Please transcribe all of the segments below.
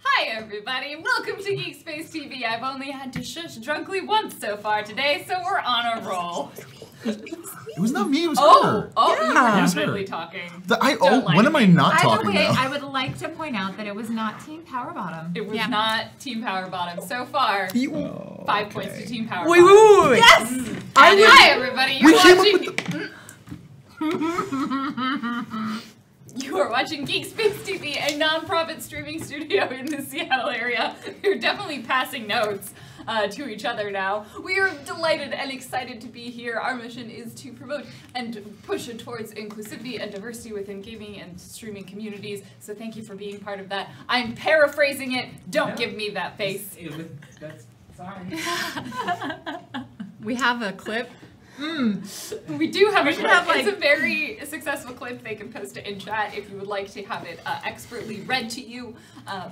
Hi everybody, welcome to Geek Space TV. I've only had to shush Drunkly once so far today, so we're on a roll. It was not me, it was her. Oh, Yeah. you were definitely talking. When am I not talking By the way, now? I would like to point out that it was not Team Power Bottom. It was not Team Power Bottom so far. 5 points to Team Power Wait, Bottom. wait. Yes! Hi everybody, you're watching... You are watching Geek Space TV, a non-profit streaming studio in the Seattle area. We're definitely passing notes to each other now. We are delighted and excited to be here. Our mission is to promote and push towards inclusivity and diversity within gaming and streaming communities. So thank you for being part of that. I'm paraphrasing it. Don't give me that face. Sorry. We have a clip. We do have a clip. have, It's a very successful clip. They can post it in chat if you would like to have it expertly read to you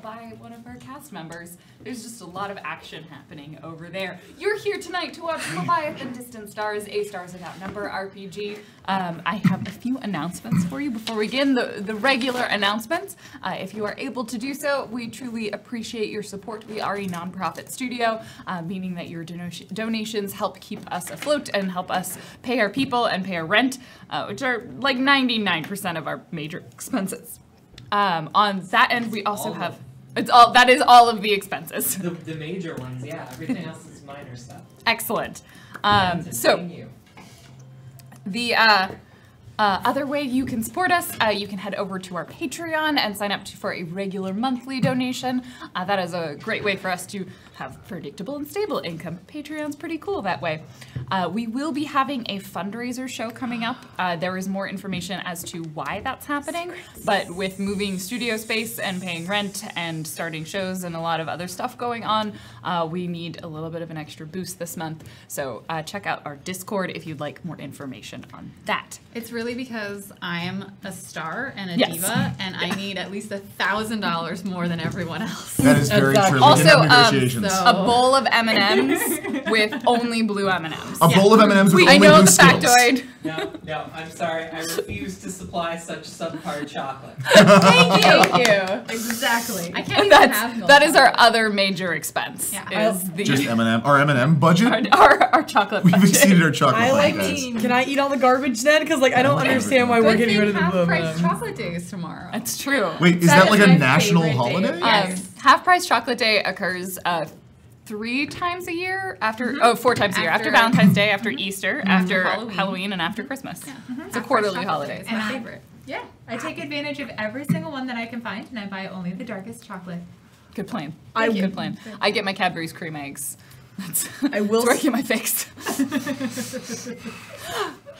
by one of our cast members. There's just a lot of action happening over there. You're here tonight to watch Leviathan Distant Stars, A Stars Without Number RPG. I have a few announcements for you before we begin the regular announcements. If you are able to do so, we truly appreciate your support. We are a nonprofit studio, meaning that your donations help keep us afloat and help us pay our people and pay our rent, which are like 99% of our major expenses. On that end, we also have that is all of the expenses. The major ones, yeah. Everything else is minor stuff. Excellent. So the other way you can support us, you can head over to our Patreon and sign up for a regular monthly donation. That is a great way for us to have predictable and stable income. Patreon's pretty cool that way. We will be having a fundraiser show coming up. There is more information as to why that's happening, but with moving studio space and paying rent and starting shows and a lot of other stuff going on, we need a little bit of an extra boost this month. So check out our Discord if you'd like more information on that. It's really because I am a star and a Yes. diva, and I need at least $1,000 more than everyone else. That is very true. We Also, can have negotiations. A bowl of M&Ms with only blue M&Ms. A bowl of M&Ms with I only know blue the Skittles. factoid. No, I'm sorry. I refuse to supply such subpar chocolate. Thank you. Exactly. I can't And even have milk. that is our other major expense. Yeah. Is the Just M&M. Our M&M budget? our chocolate We've budget. exceeded our chocolate I like budget. me. Can I eat all the garbage then? Because like I don't understand why we're Good getting thing rid of the blue half-price M&Ms. chocolate days tomorrow. That's true. Wait, is That that like is a my national favorite day. holiday? Yes. Half-price chocolate day occurs 3 times a year after 4 times a year after Valentine's Day, after Easter, after Halloween, and after Christmas. It's a quarterly holiday. It's my favorite. Yeah, I take advantage of every single one that I can find, and I buy only the darkest chocolate. Good plan. Thank you. Good plan. I get my Cadbury's cream eggs. I will. That's where I get my fix.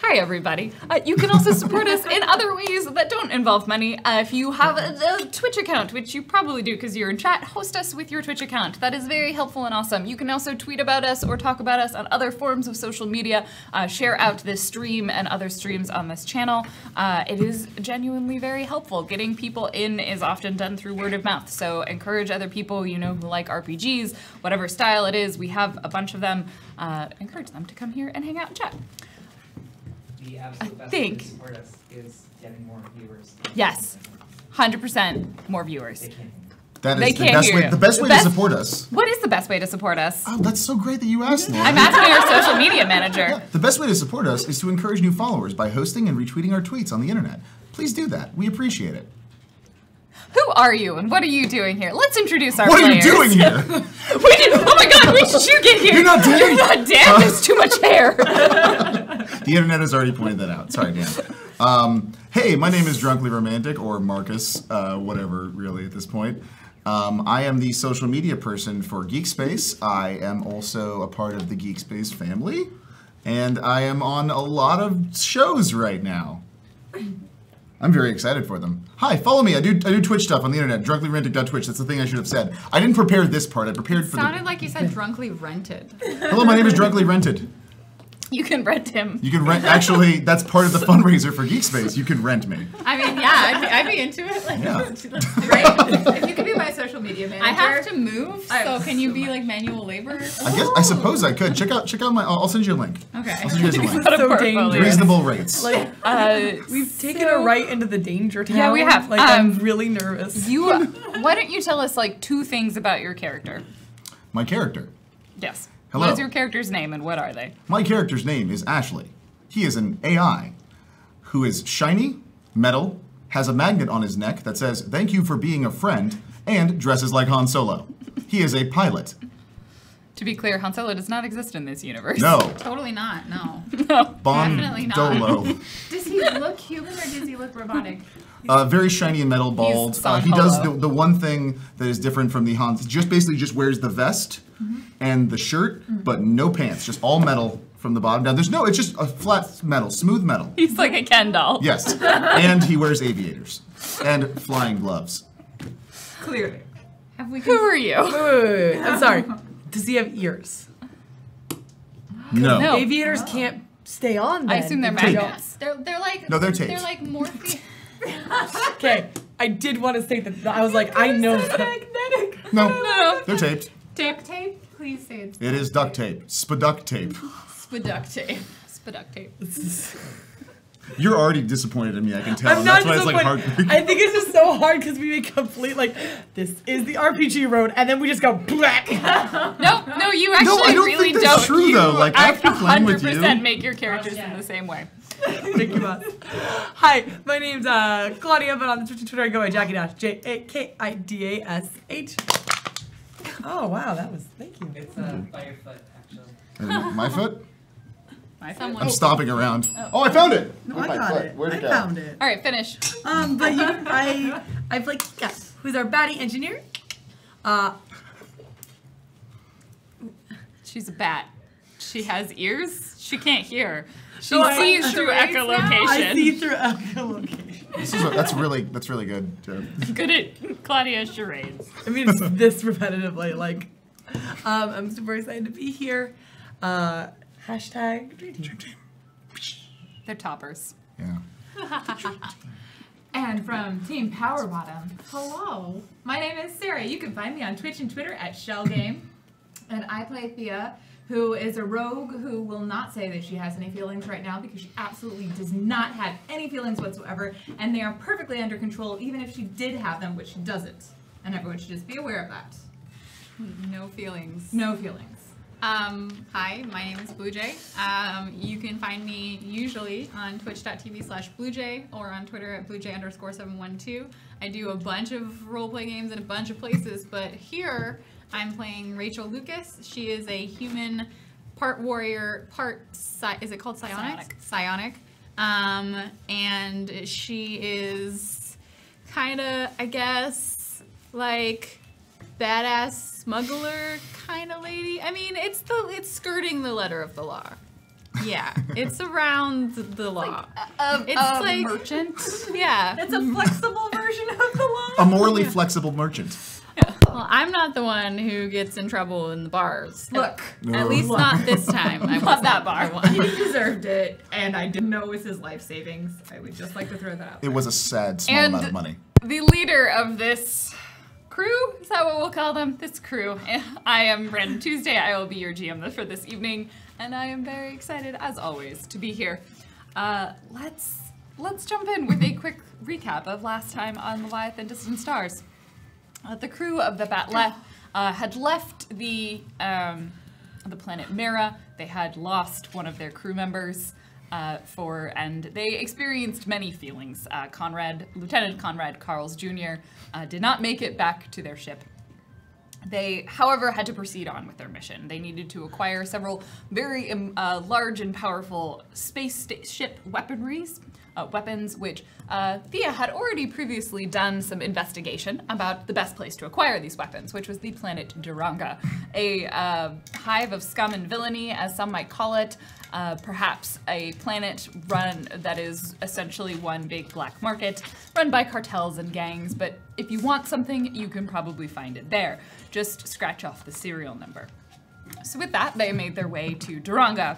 Hi, everybody. You can also support us in other ways that don't involve money. If you have a Twitch account, which you probably do because you're in chat, host us with your Twitch account. That is very helpful and awesome. You can also tweet about us or talk about us on other forms of social media. Share out this stream and other streams on this channel. It is genuinely very helpful. Getting people in is often done through word of mouth. So encourage other people you know who like RPGs, whatever style it is. We have a bunch of them. Encourage them to come here and hang out and chat. The absolute best way think- to support us is getting more viewers. Yes, 100% more viewers. They can't. That They is the can't best hear way. you. The best The way best- to support us. What is the best way to support us? Oh, that's so great that you asked, Lauren. I'm asking our social media manager. Yeah, the best way to support us is to encourage new followers by hosting and retweeting our tweets on the internet. Please do that. We appreciate it. Who are you and what are you doing here? Let's introduce our What are players. you doing here? We did, oh my god, when did you get here? You're not Dan? You're not Dan, there's too much hair. The internet has already pointed that out. Sorry, Dan. Hey, my name is Drunkly Romantic, or Marcus, whatever, really, at this point. I am the social media person for GeekSpace. I am also a part of the GeekSpace family, and I am on a lot of shows right now. I'm very excited for them. Hi, follow me. I do Twitch stuff on the internet. Drunklyromantic.twitch. That's the thing I should have said. I didn't prepare this part. I prepared for Sounded the... like you said drunkly rented. Hello, my name is Drunkly Rented. You can rent him. You can rent. Actually, that's part of the fundraiser for Geek Space. You can rent me. I mean, yeah, I'd be into it. Like, Yeah. let's do it. If you could be my social media manager. I have to move, I so have can you so be much. like manual labor? I suppose I could. Check out my. I'll send you a link. Okay. I'll send you guys a link. Got a So portfolio. dangerous. Reasonable rates. Like we've taken a right into the danger town. Yeah, we have. Like I'm really nervous. Why don't you tell us like 2 things about your character? My character. Yes. Hello. What is your character's name and what are they? My character's name is Ashley. He is an AI who is shiny, metal, has a magnet on his neck that says, "Thank you for being a friend," and dresses like Han Solo. He is a pilot. To be clear, Han Solo does not exist in this universe. No. Totally not. No. Definitely Definitely not. Dolo. Does he look human or does he look robotic? Very shiny and metal, bald. Son He does Holo. the one thing that is different from the Han. Just wears the vest and the shirt, but no pants. Just all metal from the bottom down. There's no. It's just a flat metal, smooth metal. He's like a Ken doll. Yes, and he wears aviators and flying gloves. Clearly. Have we? Who are you? Wait. I'm sorry. Does he have ears? No. No. Aviators can't stay on. I Then, assume they're if they don't. magnets. They're like. No, they're taped. They're like Morpheus. Okay, I did want to say that. I was like, I know that. Magnetic. No, they're taped. Tape. Please say it. It is duct tape. Spaduct tape. Spaduct tape. Spaduct tape. You're already disappointed in me, I can tell. I'm and not that's why it's like disappointed. heartbreaking. I think it's just so hard because we make complete like this is the RPG road, and then we just go black. No, you actually I don't really think that's don't. true, You though. Like, after playing with you- 100% make your characters in the same way. Thank you, boss. Hi, my name's Claudia, but on the Twitch and Twitter I go by Jackie Dash, JAKIDASH. Oh wow, that was thank you. It's by your foot, actually. My foot? Someone. I'm stomping around. Oh, I found it! No, Where'd I my got foot? it. Where'd it I go? found it. All right, finish. But you, I play Kika, who's our baddie engineer. She's a bat. She has ears. She can't hear. She So I- sees through I echolocation. see through echolocation. That's really good, Joe. Good at Claudia charades. I mean, it's this repetitively. Like, I'm super excited to be here. Hashtag Dream Team. They're toppers. Yeah. And from Team Power Bottom, hello. My name is Sarah. You can find me on Twitch and Twitter at ShellGame. And I play Thea, who is a rogue who will not say that she has any feelings right now because she absolutely does not have any feelings whatsoever. And they are perfectly under control, even if she did have them, which she doesn't. And everyone should just be aware of that. No feelings. No feelings. Hi, my name is Blue Jay. You can find me usually on twitch.tv/BlueJay or on Twitter at BlueJay_712. I do a bunch of roleplay games in a bunch of places, but here I'm playing Rachel Lucas. She is a human, part warrior, part is it called psionic? Psionic. And she is kind of, I guess, like badass smuggler kind of lady. I mean, it's skirting the letter of the law. Yeah, it's around the law. It's like merchant. Yeah. It's a flexible version of the law. A morally flexible merchant. Well, I'm not the one who gets in trouble in the bars. Look, At least not this time. I was Not that not bar. the one. he deserved it, and I didn't know it was his life savings. I would just like to throw that out. It was a sad, small And- amount of money. The leader of this crew, is that what we'll call them? This crew. I am Random Tuesday. I will be your GM for this evening, and I am very excited, as always, to be here. Let's jump in with a quick recap of last time on Leviathan Distant Stars. The crew of the Bat'leth had left the planet Mira. They had lost one of their crew members. And they experienced many feelings. Lieutenant Conrad Carls Jr. Did not make it back to their ship. They, however, had to proceed on with their mission. They needed to acquire several very large and powerful spaceship weapons, which Thea had already previously done some investigation about the best place to acquire these weapons, which was the planet Duranga, a hive of scum and villainy, as some might call it. Perhaps a planet run that is essentially one big black market, run by cartels and gangs, but if you want something, you can probably find it there. Just scratch off the serial number. So with that, they made their way to Duranga.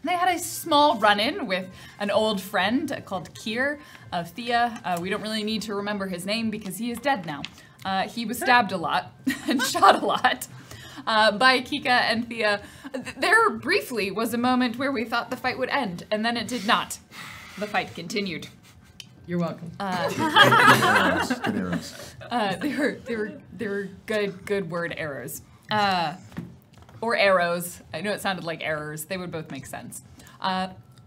They had a small run-in with an old friend called Kier of Thea. We don't really need to remember his name because he is dead now. He was stabbed a lot and shot a lot by Kika and Thea. There briefly was a moment where we thought the fight would end, and then it did not. The fight continued. You're welcome. Good arrows. They were good word arrows. Or arrows. I know it sounded like errors. They would both make sense.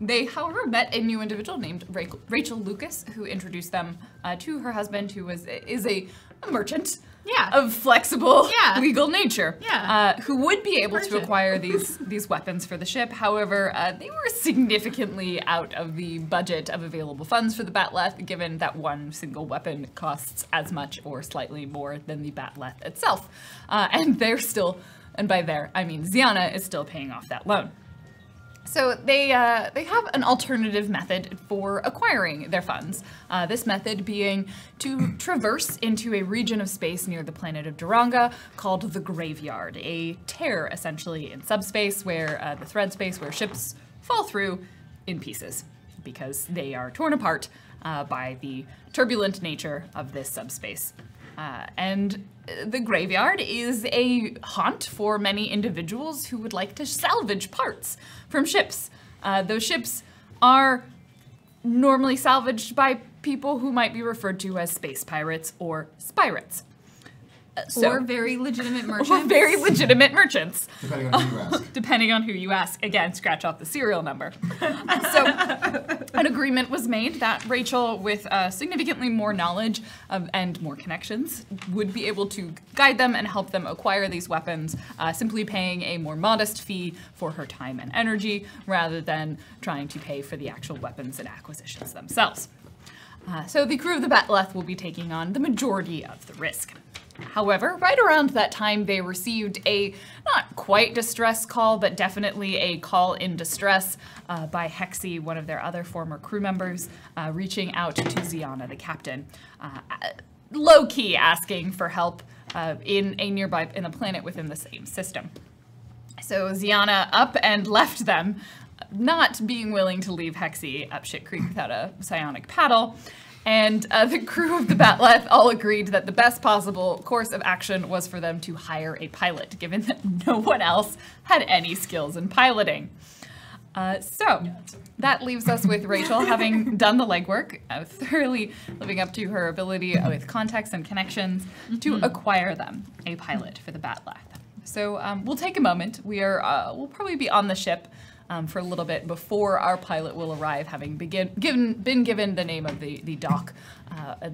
They, however, met a new individual named Rachel Lucas, who introduced them to her husband, who is a merchant of flexible legal nature, who would be able to acquire these weapons for the ship. However, they were significantly out of the budget of available funds for the Batleth, given that one single weapon costs as much or slightly more than the Batleth itself. And they're still... And by there, I mean Ziana is still paying off that loan. So they have an alternative method for acquiring their funds. This method being to traverse into a region of space near the planet of Duranga called the Graveyard, a tear essentially in subspace where the thread space where ships fall through in pieces because they are torn apart by the turbulent nature of this subspace. And the Graveyard is a haunt for many individuals who would like to salvage parts from ships. Those ships are normally salvaged by people who might be referred to as space pirates or spirates. Or very legitimate merchants. Or very legitimate merchants. Depending on who you ask. Depending on who you ask. Again, scratch off the serial number. So an agreement was made that Rachel, with significantly more knowledge and more connections, would be able to guide them and help them acquire these weapons, simply paying a more modest fee for her time and energy, rather than trying to pay for the actual weapons and acquisitions themselves. So the crew of the Batleth will be taking on the majority of the risk. However, right around that time, they received a not quite distress call, but definitely a call in distress by Hexy, one of their other former crew members, reaching out to Ziana, the captain, low-key asking for help in a planet within the same system. So Ziana up and left them, not being willing to leave Hexy up shit creek without a psionic paddle. And the crew of the Batleth all agreed that the best possible course of action was for them to hire a pilot, given that no one else had any skills in piloting. So that leaves us with Rachel having done the legwork, thoroughly living up to her ability with contacts and connections to acquire them a pilot for the Batleth. So we'll take a moment. We'll probably be on the ship for a little bit before our pilot will arrive, having been given the name of the dock,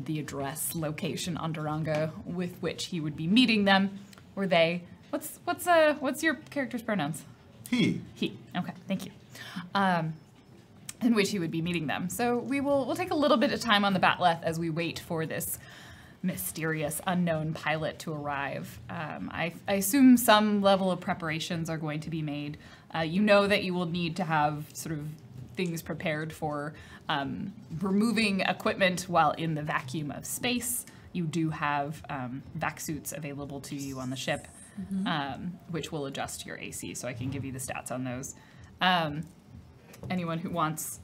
the address, location on Duranga with which he would be meeting them, or they. What's your character's pronouns? He. He. Okay, thank you. In which he would be meeting them. So we'll take a little bit of time on the Batleth as we wait for this mysterious unknown pilot to arrive. I assume some level of preparations are going to be made. You know that you will need to have sort of things prepared for removing equipment while in the vacuum of space. You do have vac suits available to you on the ship, which will adjust your AC, so I can give you the stats on those. Anyone who wants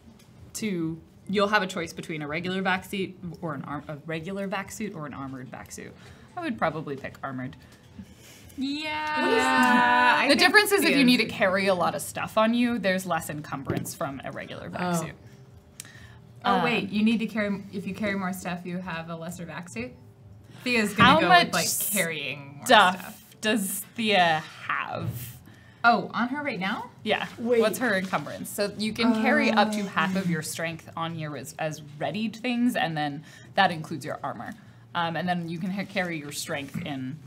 to, you'll have a choice between a regular vac suit or a regular vac suit or an armored vac suit. I would probably pick armored. Yeah. The difference is if you need to carry a lot of stuff on you, there's less encumbrance from a regular vac suit. Oh wait, you need to carry. If you carry more stuff, you have a lesser vac suit. Thea's gonna go with like carrying more stuff. Does Thea have? Oh, on her right now? Yeah. Wait. What's her encumbrance? So you can carry up to half of your strength on you as readied things, and then that includes your armor. And then you can carry your strength in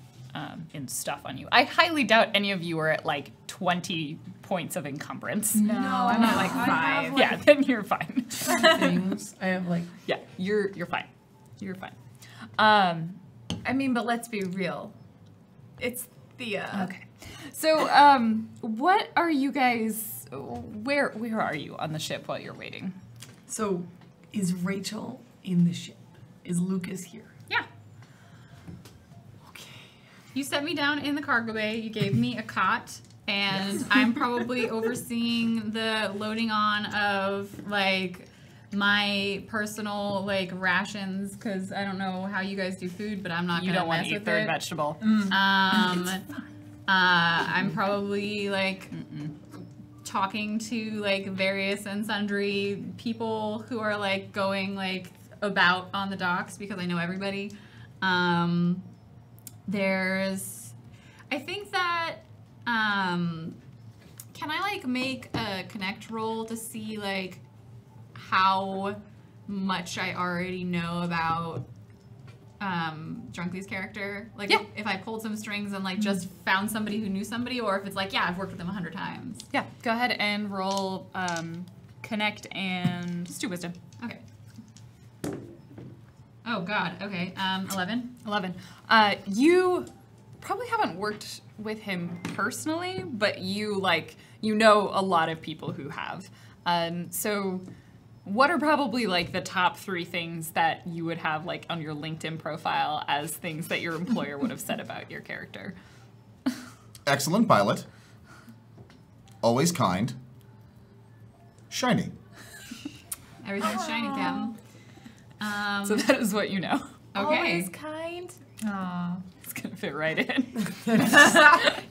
stuff on you. I highly doubt any of you are at like 20 points of encumbrance. No, I'm at like 5. Yeah, then you're fine. Things. I have like. Yeah, you're fine. You're fine. I mean, but let's be real. It's Thea. Okay. So, what are you guys? Where are you on the ship while you're waiting? So, is Rachel in the ship? Is Lucas here? Yeah. Okay. You set me down in the cargo bay. You gave me a cot and I'm probably overseeing the loading on of like my personal like rations because I don't know how you guys do food, but I'm not You gonna don't want mess to eat with third it. vegetable. I'm probably like talking to like various and sundry people who are like going like about on the docks because I know everybody. There's, I think that, can I like make a connect roll to see like how much I already know about Drunkly's character? Like Yeah. if I pulled some strings and like just found somebody who knew somebody, or if it's like, yeah, I've worked with them 100 times. Yeah, go ahead and roll connect and just do wisdom. Okay. Oh God. Okay. 11. 11. You probably haven't worked with him personally, but you know a lot of people who have. So what are probably like the top 3 things that you would have like on your LinkedIn profile as things that your employer would have said about your character? Excellent pilot. Always kind. Shiny. Everything's shiny, Captain. So that is what you know. Okay. Always kind. Aw. It's gonna fit right in.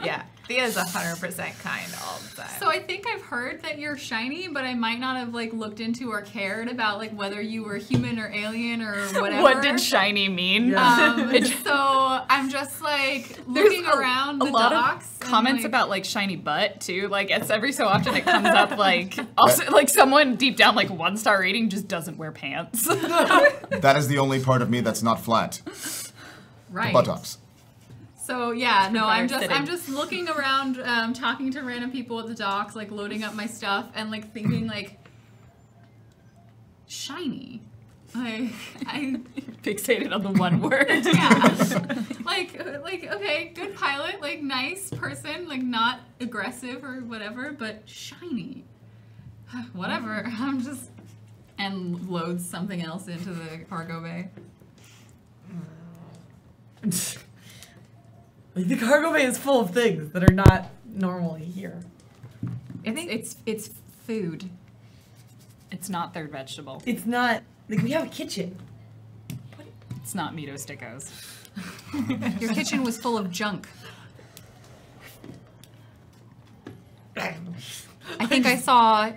Yeah, Thea's 100% kind all the time. So I think I've heard that you're shiny, but I might not have like looked into or cared about like whether you were human or alien or whatever. What did shiny mean? So I'm just like looking around the a lot docks. of and, comments like, about like shiny butt too. Like it's every so often it comes up like also like someone deep down like 1-star rating just doesn't wear pants. That is the only part of me that's not flat. right. Buttocks. So yeah, no, I'm sitting. just looking around, talking to random people at the docks, like loading up my stuff and like thinking like shiny. Like I Fixated on the one word. yeah. like okay, good pilot, like nice person, like not aggressive or whatever, but shiny. Whatever. I'm just and loads something else into the cargo bay. The cargo bay is full of things that are not normally here. I think it's food. It's not third vegetable. It's not like we have a kitchen. It's not Mito Stickos. Your kitchen was full of junk. I think I saw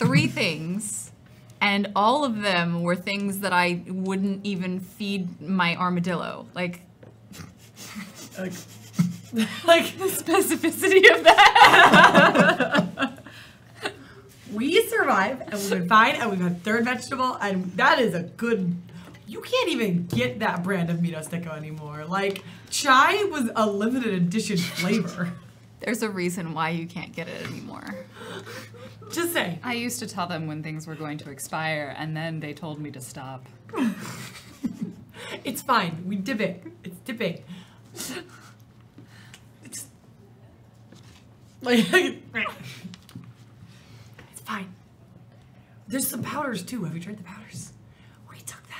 3 things, and all of them were things that I wouldn't even feed my armadillo. Like Like The specificity of that. we survive and we've been fine and we've had third vegetable and that is a good. You can't even get that brand of Mito Sticko anymore. Like chai was a limited edition flavor. there's a reason why you can't get it anymore. Just say. I used to tell them when things were going to expire, and then they told me to stop. It's fine. We dip it. It's dipping. It's like it's fine. There's some powders too. Have you tried the powders? We took them.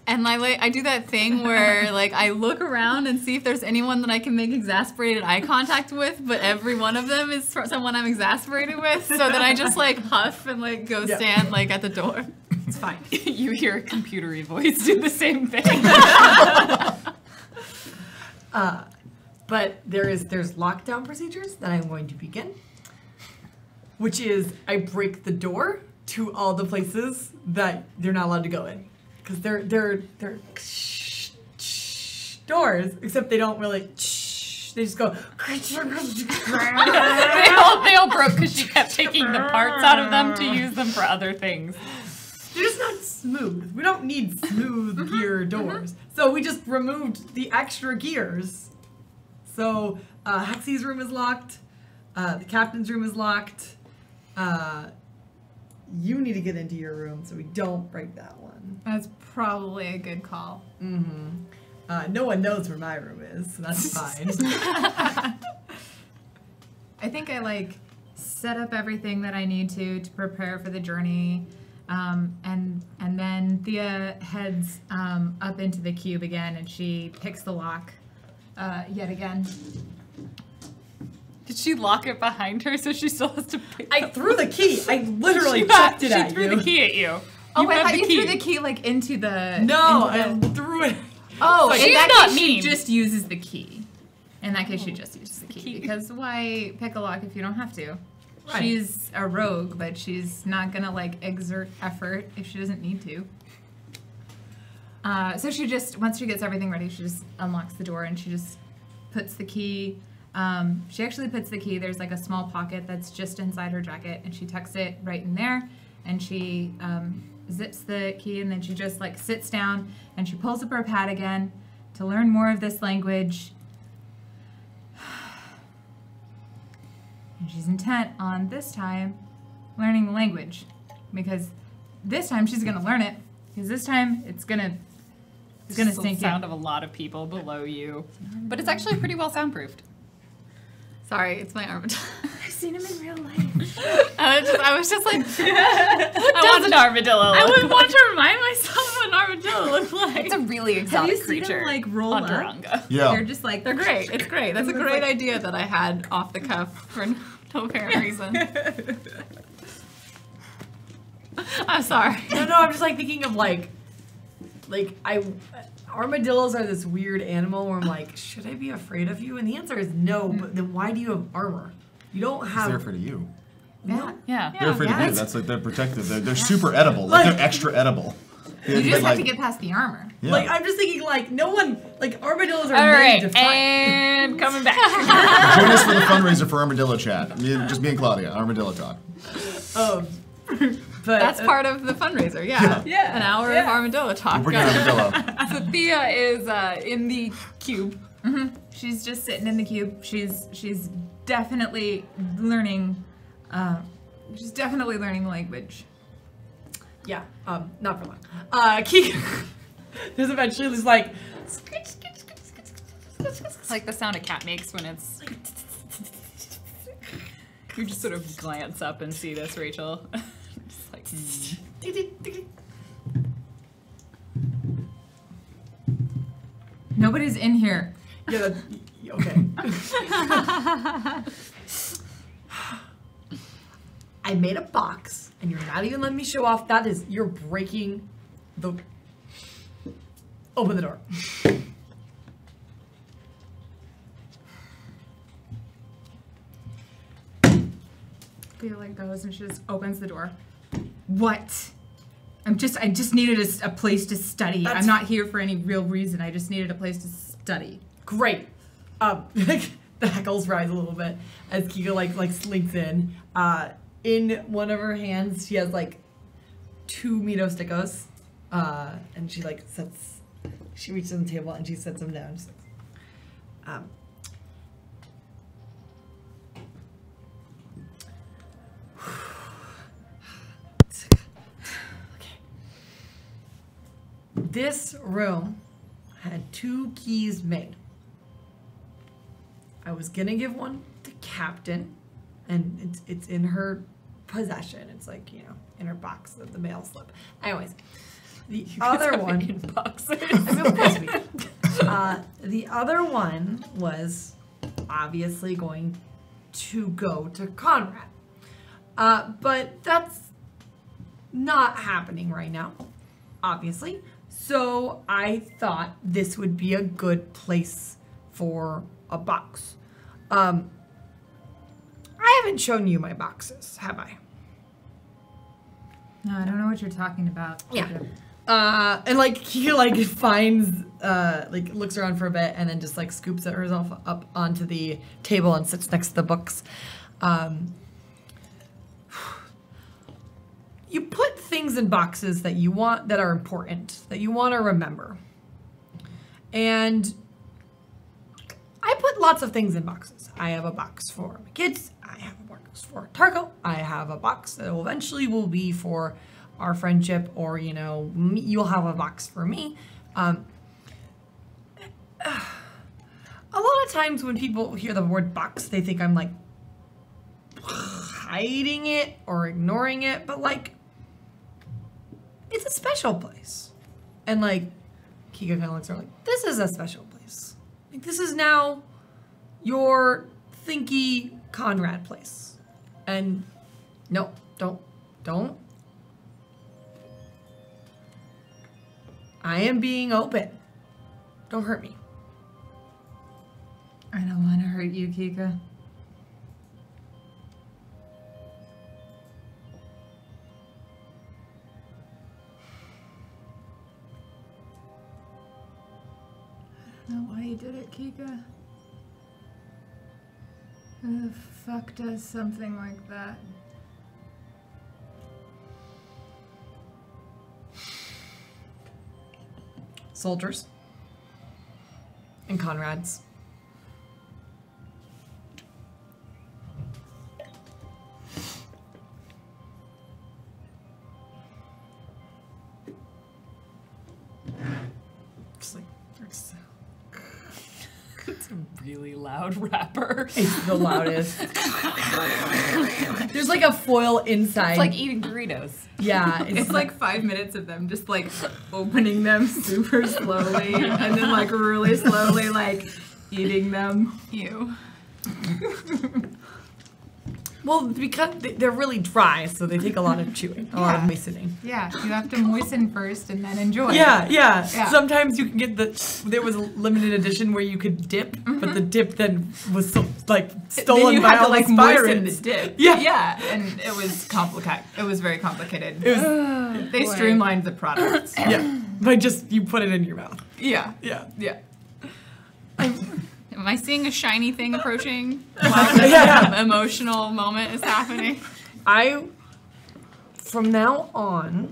And I do that thing where like I look around and see if there's anyone that I can make exasperated eye contact with, but every one of them is someone I'm exasperated with, so that I just like huff and like go Yep. stand like at the door. It's fine. You hear a computery voice do the same thing. But there's lockdown procedures that I'm going to begin, which is I break the door to all the places that they're not allowed to go in, because they're doors, except they don't really. They just go. they all broke because she kept taking the parts out of them to use them for other things. They're just not smooth. We don't need smooth gear doors, so we just removed the extra gears. So Hexy's room is locked. The captain's room is locked. You need to get into your room so we don't break that one. That's probably a good call. No one knows where my room is, so that's fine. I think I like set up everything that I need to prepare for the journey, and then Thea heads up into the cube again, and she picks the lock yet again. Did she lock it behind her so she still has to pick I up? threw the key. I literally She chucked it at threw you. the key at you. Oh, You I have thought the you key. threw the key like into the. No, into I the- threw it. Oh, She's in that not case, mean. she just uses the key. In that case, she just uses the key. Because why pick a lock if you don't have to? Right. She's a rogue, but she's not gonna like exert effort if she doesn't need to. So she just, once she gets everything ready, she just unlocks the door and she just puts the key. She actually puts the key, there's like a small pocket that's just inside her jacket, and she tucks it right in there, and she zips the key, and then she just like sits down and she pulls up her pad again to learn more of this language. And she's intent on this time learning the language, because this time she's gonna learn it, because this time it's gonna the sink sound in. of a lot of people below you, but it's actually pretty well soundproofed. Sorry, it's my armadillo. I've seen him in real life. I was just like, What does an armadillo I look would like? want to remind myself what an armadillo looked like. It's a really Have exotic you seen creature. him like roll on up? Duranga. Yeah. They're just like They're great. It's great. That's a It's great like- idea that I had off the cuff for no apparent reason. I'm sorry. No, I'm just like thinking of armadillos are this weird animal where I'm like, should I be afraid of you? And the answer is no. But then why do you have armor? You don't have. They're afraid of you. Yeah. Yeah. They're afraid of yeah. you. That's like they're protective. They're super edible. Like they're extra edible. You just have to get past the armor. Yeah. Like I'm just thinking no one armadillos are All made right, to fight. and coming back. Join us for the fundraiser for Armadillo Chat. Me and Claudia, Armadillo Talk. But That's part of the fundraiser. Yeah. Yeah. An hour Yeah. of armadillo talk. We're bringing Armadillo. Sophia is in the cube. She's just sitting in the cube. She's definitely learning. She's definitely learning the language. Yeah, not for long. Key. There's eventually this like. It's like the sound a cat makes when it's. You just sort of glance up and see this, Rachel. Just like, Nobody's in here. Yeah. Okay. I made a box, and you're not even letting me show off. You're breaking the. Open the door. Thea like goes and she just opens the door. What? I just needed a place to study. That's- I'm not here for any real reason. I just needed a place to study. Great. The heckles rise a little bit as Kika like slinks in. In one of her hands, she has like 2 Mito stickos, and she reaches on the table and she sets them down. She's like, okay. This room had 2 keys made. I was gonna give one to Captain, and it's in her possession. It's like, in her box of the mail slip. Anyways, the other one. in boxes. I mean, of course we do. The other one was obviously going to go to Conrad. But that's not happening right now, obviously. So I thought this would be a good place for a box. I haven't shown you my boxes, have I? No, I don't know what you're talking about. Yeah. And he finds looks around for a bit and then just scoops herself up onto the table and sits next to the books. You put things in boxes that you want, that are important, that you want to remember. And I put lots of things in boxes. I have a box for my kids. I have a box for Tarko. I have a box that eventually will be for our friendship, or you'll have a box for me. A lot of times when people hear the word box, they think I'm hiding it or ignoring it, but it's a special place. And Kika kind of looks around this is a special place. Like, this is now your thinky Conrad place. And no, don't. I am being open. Don't hurt me. I don't want to hurt you, Kika. I don't know why you did it, Kika. Who the fuck does something like that? Soldiers. And Conrads. Just like, It's a really loud rapper. it's the loudest. There's like a foil inside. It's like eating Doritos. yeah, It's like 5 minutes of them just like opening them super slowly and then like really slowly like eating them. Ew. well, because they're really dry, so they take a lot of chewing, a lot of moistening. Yeah, you have to moisten first and then enjoy. Yeah. Yeah. Sometimes you can get there was a limited edition where you could dip, but the dip then was stolen then you by had to all like the moisten pirates. the dip. Yeah. Yeah, and it was complicated. It was very complicated. It was, They streamlined the product. yeah, by just you put it in your mouth. Yeah. Yeah. Yeah. Am I seeing a shiny thing approaching while this emotional moment is happening? From now on,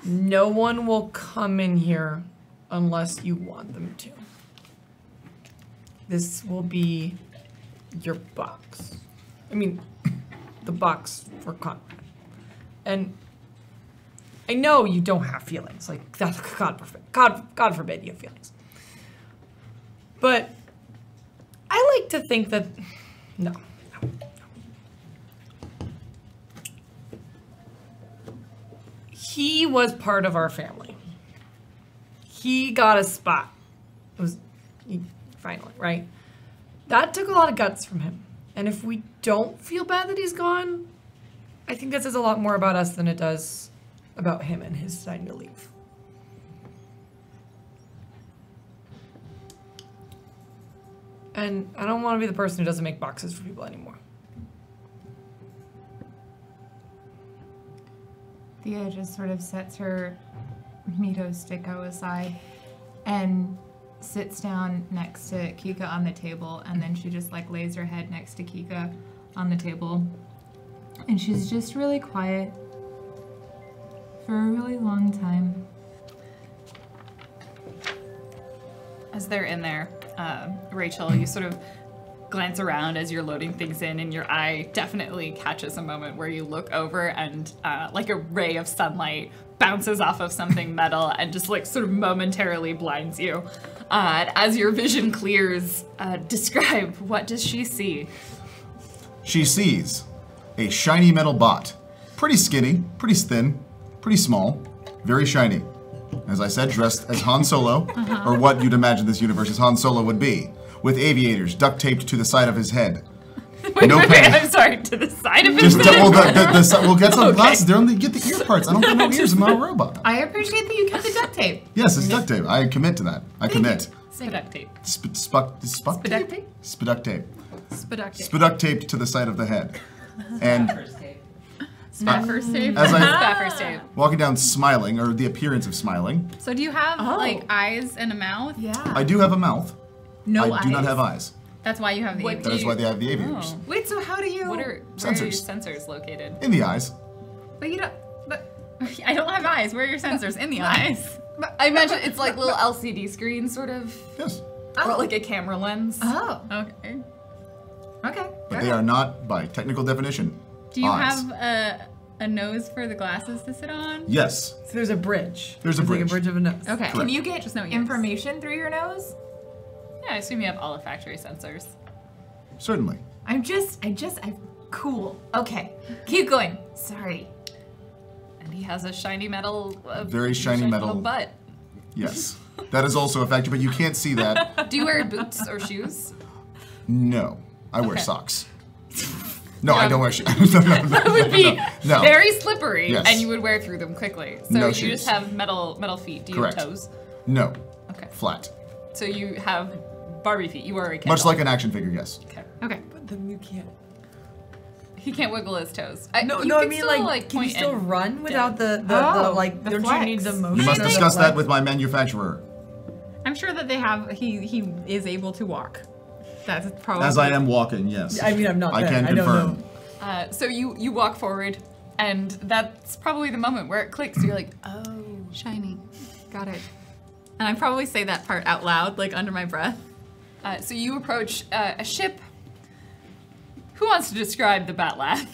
no one will come in here unless you want them to. This will be your box. I mean, the box for Conrad. And I know you don't have feelings. Like, that's God forbid you have feelings. But I like to think that no. He was part of our family. He got a spot. It was finally, right? That took a lot of guts from him. And if we don't feel bad that he's gone, I think that says a lot more about us than it does about him and his deciding to leave. And I don't want to be the person who doesn't make boxes for people anymore. Thea just sort of sets her Mito sticko aside and sits down next to Kika on the table, and then she just like lays her head next to Kika on the table. And she's just really quiet for a really long time. As they're in there, Rachel, you sort of glance around as you're loading things in, and your eye definitely catches a moment where you look over and like a ray of sunlight bounces off of something metal and just like sort of momentarily blinds you. As your vision clears, describe, what does she see? She sees a shiny metal bot. Pretty skinny, pretty thin, pretty small, very shiny. As I said, dressed as Han Solo, or what you'd imagine this universe's Han Solo would be, with aviators duct taped to the side of his head. Wait, No wait, pen. I'm sorry, to the side of his Just head? we'll get some Okay. glasses. They're only get the ear parts. I don't get no ears. I'm not a robot. I appreciate that you kept the duct tape. Yes, it's duct tape. I commit to that. I commit. Duct tape. Spuck Spiduct tape? Spiduct tape. Spaduct tape. Spiduct taped to the side of the head. And First tape. Spaffers tape. as I Spaffers tape. walking down smiling, or the appearance of smiling, So do you have like eyes and a mouth? Yeah. I do have a mouth. No I do not have eyes. That's why you have the What aviators. That is why they have the aviators. Oh. Wait, so how do you... Where are your sensors located? In the eyes. But you don't... But, I don't have eyes. Where are your sensors? In the eyes. but I imagine it's like little LCD screens, sort of, Yes. or like a camera lens. Oh, Okay. okay. But they are not, by technical definition, Do you eyes. have a nose for the glasses to sit on? Yes. So there's a bridge. There's a It's like bridge. a bridge of a nose. Okay. Can you get Just no ears. information through your nose? Yeah, I assume you have olfactory sensors. Certainly. Cool. Okay. Keep going. Sorry. And he has a shiny metal, Very shiny metal. butt. Yes. That is also a factor, but you can't see that. Do you wear boots or shoes? No. I wear Okay. socks. No, I Yeah. don't wear shoes. No, That would be no. very slippery, Yes. and you would wear through them quickly. So No you shoes. just have metal feet. Do you Correct. have toes? No. Okay. Flat. So you have Barbie feet. You are a Ken Much doll. like an action figure, yes. Okay. Okay. But then you can't. He can't wiggle his toes. No, you no, I can mean still, like, can you point still and- run without the Oh, like? the Don't you need the flex. motion? You must of the discuss that flex? with my manufacturer. I'm sure that they have. He is able to walk. That's probably. As I am walking, yes. I mean, I'm not I there. can I don't confirm. know. So you walk forward, and that's probably the moment where it clicks. You're like, oh. Shiny. Got it. And I probably say that part out loud, like under my breath. So you approach a ship. Who wants to describe the Batlath?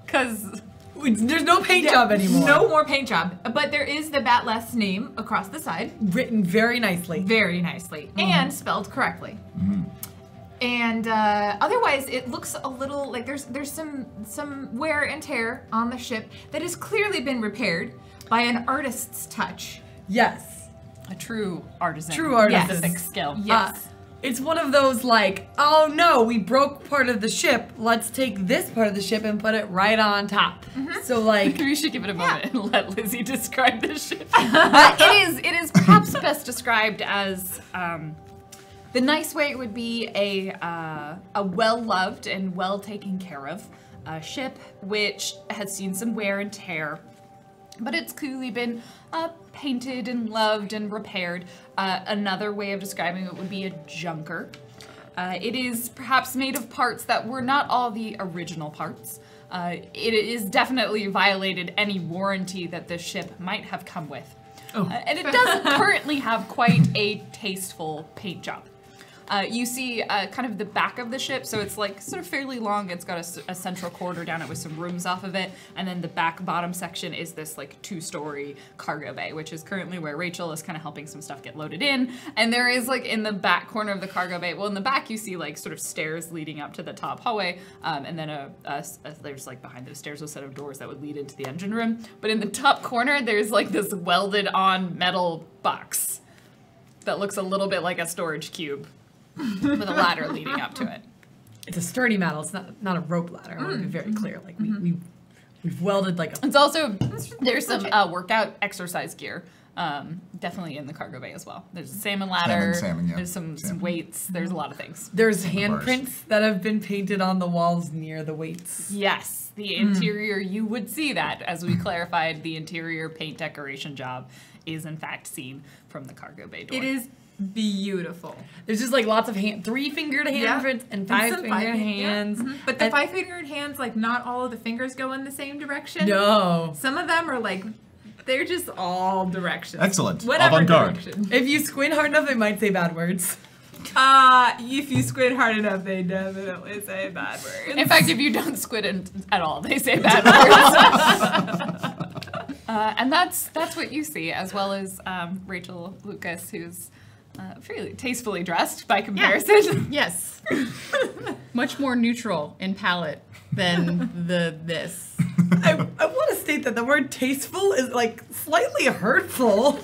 Because There's no paint job anymore. No more paint job, but there is the Batleth's name across the side, Written very nicely. very nicely, and spelled correctly. And otherwise, it looks a little like there's some wear and tear on the ship that has clearly been repaired by an artist's touch. Yes. a true artisan. True artisan. With thick skill. Yes. It's one of those like, oh no, we broke part of the ship. Let's take this part of the ship and put it right on top. So like, We should give it a moment and let Lizzie describe this ship. It is perhaps best described as the nice way it would be a well-loved and well-taken care of ship, which has seen some wear and tear, but it's clearly been painted and loved and repaired. Another way of describing it would be a junker. It is perhaps made of parts that were not all the original parts. It is definitely violated any warranty that this ship might have come with. And it doesn't currently have quite a tasteful paint job. You see kind of the back of the ship, so it's like sort of fairly long. It's got a central corridor down it with some rooms off of it, and then the back bottom section is this like 2-story cargo bay, which is currently where Rachel is kind of helping some stuff get loaded in. And there is like in the back corner of the cargo bay, well, in the back you see like sort of stairs leading up to the top hallway, and then there's like behind those stairs a set of doors that would lead into the engine room. But in the top corner, there's like this welded on metal box that looks a little bit like a storage cube. With a ladder leading up to it. it's a sturdy metal. It's not a rope ladder. I want to be very clear. Like we've welded like a. It's also, there's some workout exercise gear, definitely in the cargo bay as well. There's a salmon ladder, Salmon, yeah. there's some weights, there's a lot of things. There's bars. handprints that have been painted on the walls near the weights. Yes, the interior, you would see that. As we clarified, the interior paint decoration job is in fact seen from the cargo bay door. It is beautiful. There's just like lots of 3-fingered handprints and some 5-fingered hands. But the And- 5-fingered hands, like not all of the fingers go in the same direction. No. Some of them are like, they're just all directions. Excellent. Whatever Avant-garde. direction. If you squint hard enough, they might say bad words. If you squint hard enough, they definitely say bad words. In fact, if you don't squid at all, they say bad words. And that's what you see, as well as Rachel Lucas, who's fairly tastefully dressed by comparison. Yes. Much more neutral in palette than this. I want to state that the word tasteful is like slightly hurtful.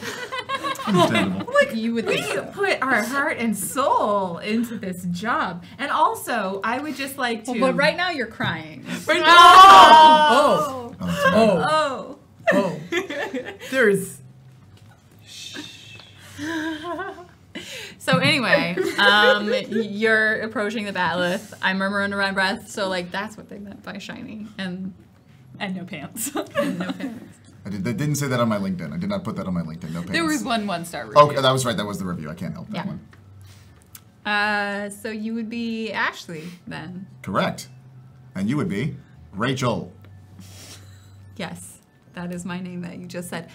Understandable. You would We think so. put our heart and soul into this job. And also, I would just like to... Well, but right now you're crying. Right now. Oh. Oh. Oh. Oh. There's. So anyway, you're approaching the Batleth. I murmur under my breath, so like that's what they meant by shiny and No pants. no pants. They didn't say that on my LinkedIn. I did not put that on my LinkedIn. No pants. There was one 1-star review. Okay, that was right. That was the review. I can't help that Yeah. one. So you would be Ashley then. Correct. And you would be Rachel. Yes, that is my name that you just said.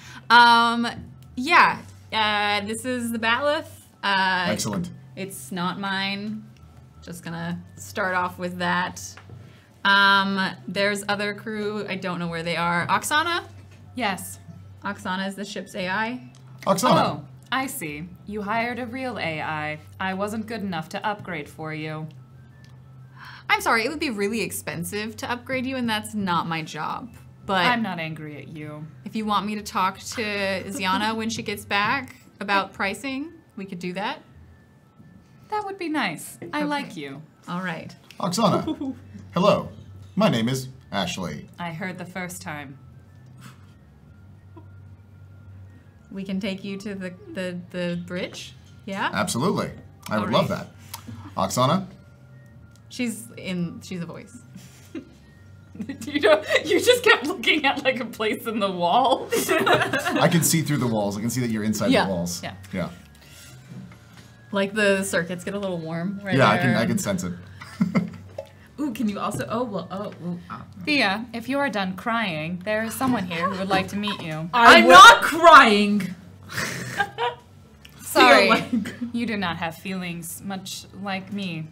This is the Batleth. Excellent. It's not mine. Just gonna start off with that. There's other crew. I don't know where they are. Oksana? Yes. Oksana is the ship's AI. Oksana. Oh, I see. You hired a real AI. I wasn't good enough to upgrade for you. I'm sorry, it would be really expensive to upgrade you, and that's not my job. But I'm not angry at you. if you want me to talk to Ziana when she gets back about pricing, we could do that. That would be nice. I like you. All right. Oksana, hello. My name is Ashley. I heard the first time. We can take you to the bridge. Yeah? Absolutely. I would All love right. that. Oksana? She's a voice. You just kept looking at like a place in the wall. I can see through the walls. I can see that you're inside Yeah. the walls. Yeah. Yeah. Like the circuits get a little warm right Yeah, there. I can sense it. Ooh, can you also? Thea, if you are done crying, there is someone here who would like to meet you. I'm not crying. Sorry, like- you do not have feelings much like me.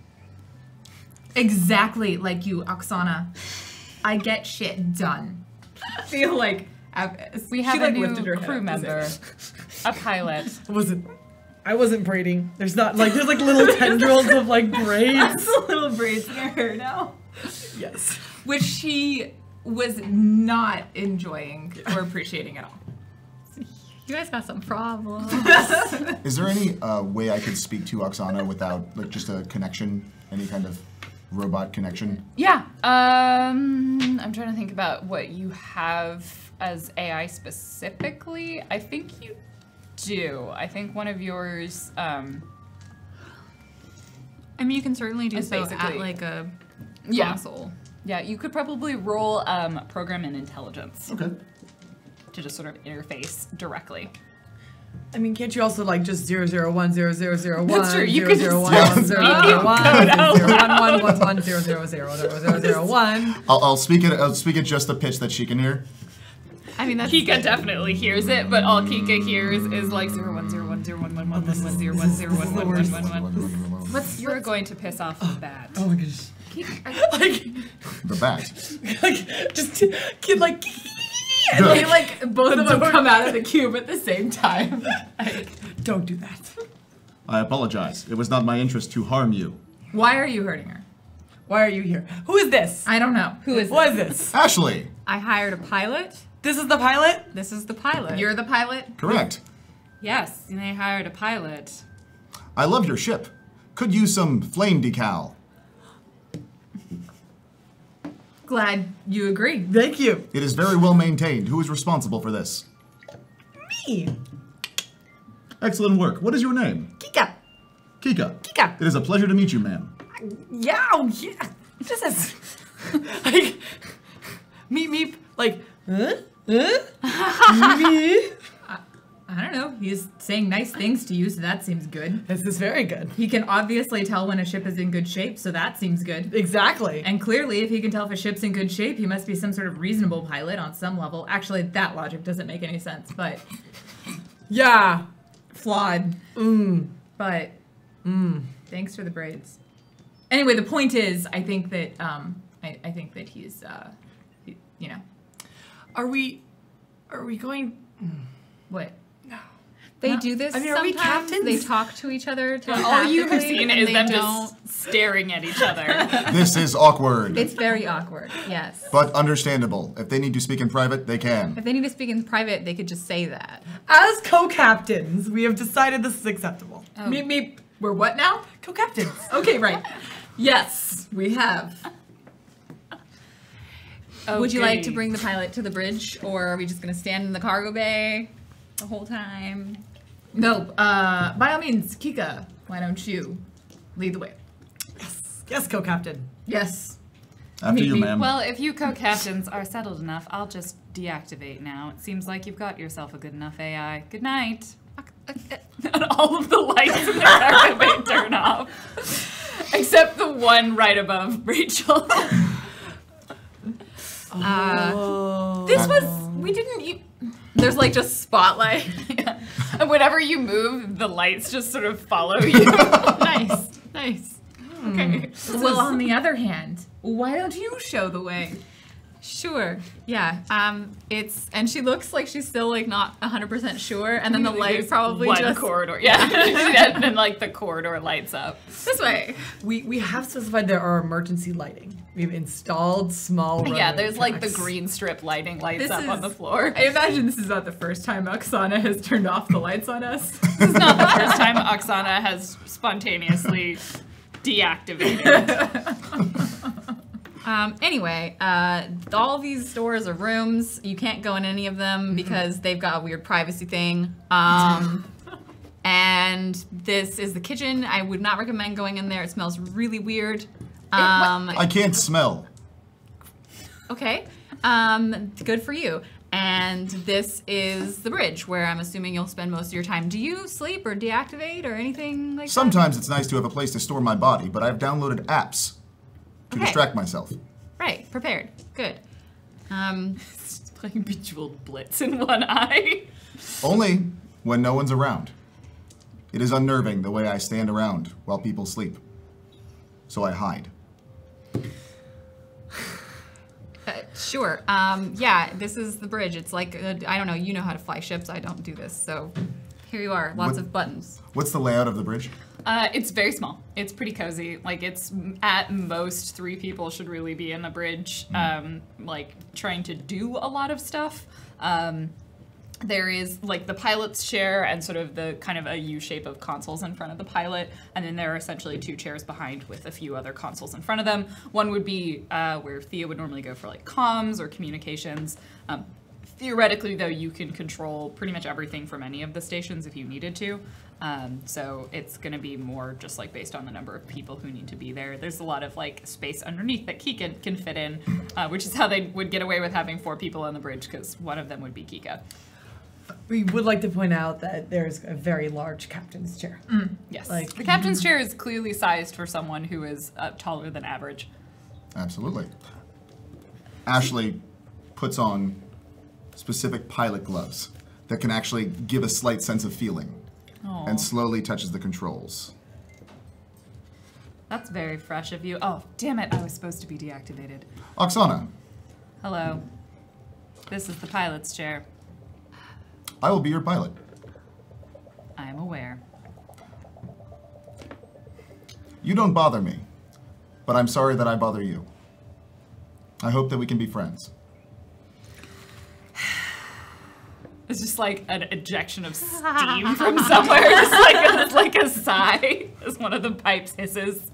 Exactly like you, Oksana. I get shit done. I feel like We have she, a like, new lifted her head crew up to say member, that. a pilot. I wasn't braiding. There's like little tendrils of like braids. Little braids in her hair now. Yes. Which she was not enjoying or appreciating at all. You guys got some problems. Is there any way I could speak to Oksana without like just a connection, any kind of robot connection? Yeah. I'm trying to think about what you have as AI specifically. I think you do. I think one of yours. I mean, you can certainly do It's so at basically- like a Yeah. console. Yeah, you could probably roll program and intelligence Okay. to just sort of interface directly. I mean, can't you also like just 0010001? That's true, you could just 001. I'll speak at just the pitch that she can hear. I mean, that's Kika definitely hears it, but all Kika hears is like 010111111111111. What's You're going to piss off the bat. Oh my gosh. Like, The bat. like just kid like. And they like both of them come out of the cube at the same time. Don't do that. I apologize. It was not my interest to harm you. Why are you hurting her? Why are you here? Who is this? I don't know. Who is What is this? Ashley. I hired a pilot. This is the pilot? This is the pilot. You're the pilot? Correct. Yes, and they hired a pilot. I love your ship. Could use some flame decal. Glad you agree. Thank you. It is very well maintained. Who is responsible for this? Me. Excellent work. What is your name? Kika. Kika. Kika. It is a pleasure to meet you, ma'am. Yeah, oh, yeah. Just as like meep, like me. I don't know. He's saying nice things to you, so that seems good. This is very good. He can obviously tell when a ship is in good shape, so that seems good. Exactly. And clearly, if he can tell if a ship's in good shape, he must be some sort of reasonable pilot on some level. Actually, that logic doesn't make any sense, but Yeah. flawed. But thanks for the braids. Anyway, the point is, I think that I think that he's you know, Are we going? what? They No. do this I mean, are we sometimes. captains? They talk to each other. All you have telepathically, seen and is they them don't. just staring at each other. This is awkward. It's very awkward. Yes. But understandable. If they need to speak in private, they can. If they need to speak in private, they could just say that. As co-captains, we have decided this is acceptable. Meep meep. We're what now? Co-captains. Okay, right. Yes, we have. Would you like to Okay. bring the pilot to the bridge, or are we just going to stand in the cargo bay the whole time? No, by all means, Kika, why don't you lead the way? Yes, co-captain. Yes. After you, Maybe. ma'am. Well, if you co-captains are settled enough, I'll just deactivate now. It seems like you've got yourself a good enough AI. Good night. And all of the lights in the cargo bay turn off. Except the one right above Rachel. This was, we didn't, There's like just spotlight. Yeah. And whenever you move, the lights just sort of follow you. Nice. Nice. Okay. well, on the other hand, why don't you show the way? Sure. Yeah. And she looks like she's still like not 100% sure, and then the light There's probably one just corridor. Yeah. And then like the corridor lights up. this way. We have specified there are emergency lighting. We've installed small Yeah, railroad there's like the tracks. green strip lighting lights This up on is- the floor. I imagine this is not the first time Oksana has turned off the lights on us. This is not the first time Oksana has spontaneously deactivated. Anyway, all of these stores are rooms. You can't go in any of them because they've got a weird privacy thing. And this is the kitchen. I would not recommend going in there. It smells really weird. I can't smell. Okay. Good for you. And this is the bridge where I'm assuming you'll spend most of your time. Do you sleep or deactivate or anything like that? Sometimes it's nice to have a place to store my body, but I've downloaded apps to Okay. distract myself. Right. Prepared. Good. Playing Bejeweled Blitz in one eye. Only when no one's around. It is unnerving the way I stand around while people sleep. So I hide. Sure. Yeah, this is the bridge. It's like, I don't know, you know how to fly ships. I don't do this. So here you are. Lots What- of buttons. What's the layout of the bridge? It's very small. It's pretty cozy. Like, it's at most 3 people should really be in a bridge, like trying to do a lot of stuff. There is like the pilot's chair and sort of the kind of a U shape of consoles in front of the pilot, and then there are essentially 2 chairs behind with a few other consoles in front of them. One would be where Thea would normally go for like comms or communications. Theoretically, though, you can control pretty much everything from any of the stations if you needed to. So it's going to be more just like based on the number of people who need to be there. There's a lot of like space underneath that Kika can fit in, which is how they would get away with having 4 people on the bridge because one of them would be Kika. We would like to point out that there's a very large captain's chair. Yes. Like- The captain's chair is clearly sized for someone who is taller than average. Absolutely. Ashley puts on specific pilot gloves that can actually give a slight sense of feeling and slowly touches the controls. That's very fresh of you. Oh, damn it. I was supposed to be deactivated. Oksana, Hello. This is the pilot's chair. I will be your pilot. I am aware. You don't bother me, but I'm sorry that I bother you. I hope that we can be friends. It's just like an ejection of steam from somewhere. Just like a sigh as one of the pipes hisses.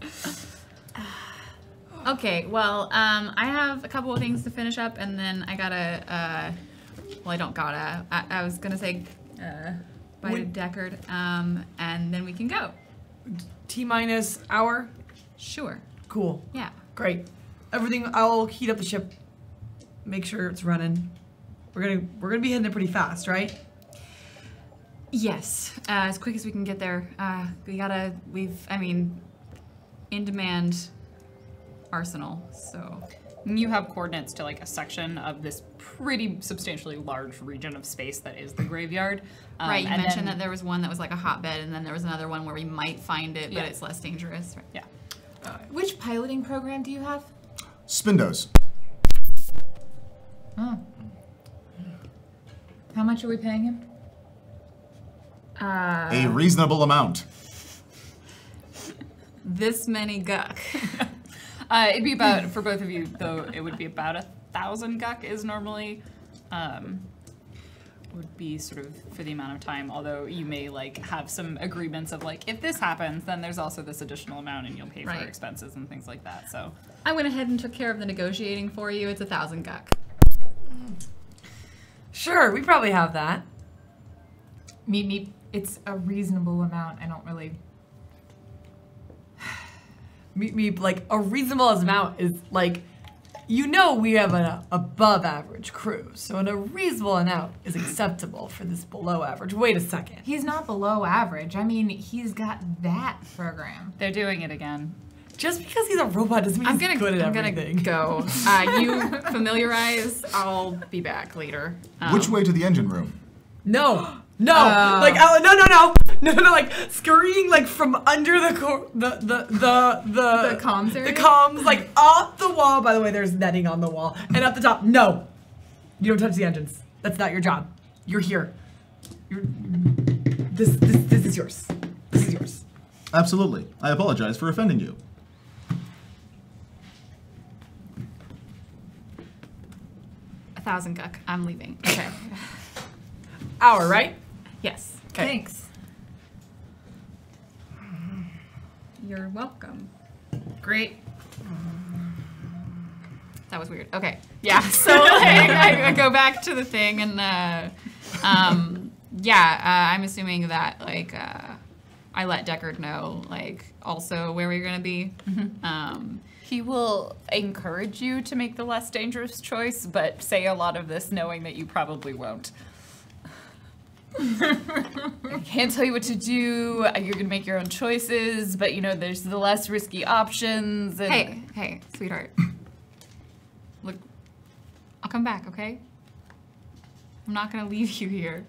Okay, well, I have a couple of things to finish up, and then I gotta, well, I don't gotta. I was gonna say, bye to Deckard, and then we can go. T-minus hour. Sure. Cool. Yeah. Great. Everything. I'll heat up the ship. Make sure it's running. We're gonna be hitting it pretty fast, right? Yes, as quick as we can get there. In demand arsenal, so. You have coordinates to like a section of this pretty substantially large region of space that is the graveyard. Right, you and mentioned then- that there was one that was like a hotbed, and then there was another one where we might find it, but Yeah. it's less dangerous. Right. Yeah. Which piloting program do you have? Spindos. Oh. How much are we paying him? A reasonable amount. This many guck. It'd be about, for both of you, though, it would be about 1,000 guck is normally, would be sort of for the amount of time, although you may like have some agreements of like, if this happens, then there's also this additional amount and you'll pay for Right. expenses and things like that, so. I went ahead and took care of the negotiating for you. It's 1,000 guck. Sure. We probably have that. Me. It's a reasonable amount. I don't really. Me like a reasonable amount is like, you know, we have an above average crew, so a reasonable amount is acceptable for this below average. Wait a second. He's not below average. I mean, he's got that program. They're doing it again. Just because he's a robot doesn't mean he's good at everything. Go. You familiarize. I'll be back later. Which way to the engine room? No. No. Like no, like scurrying like from under the comms area? The comms, like off the wall. By the way, there's netting on the wall. And at the top, no. You don't touch the engines. That's not your job. You're here. This is yours. This is yours. Absolutely. I apologize for offending you. 1,000 guck. I'm leaving. Okay. Hour, right? Yes. Okay. Thanks. You're welcome. Great. That was weird. Okay. Yeah. So like, I go back to the thing and I'm assuming that like I let Deckard know like also where we're gonna be. He will encourage you to make the less dangerous choice, but say a lot of this knowing that you probably won't. I can't tell you what to do. You're gonna make your own choices, but you know there's the less risky options. And Hey, sweetheart. Look, I'll come back, okay? I'm not gonna leave you here.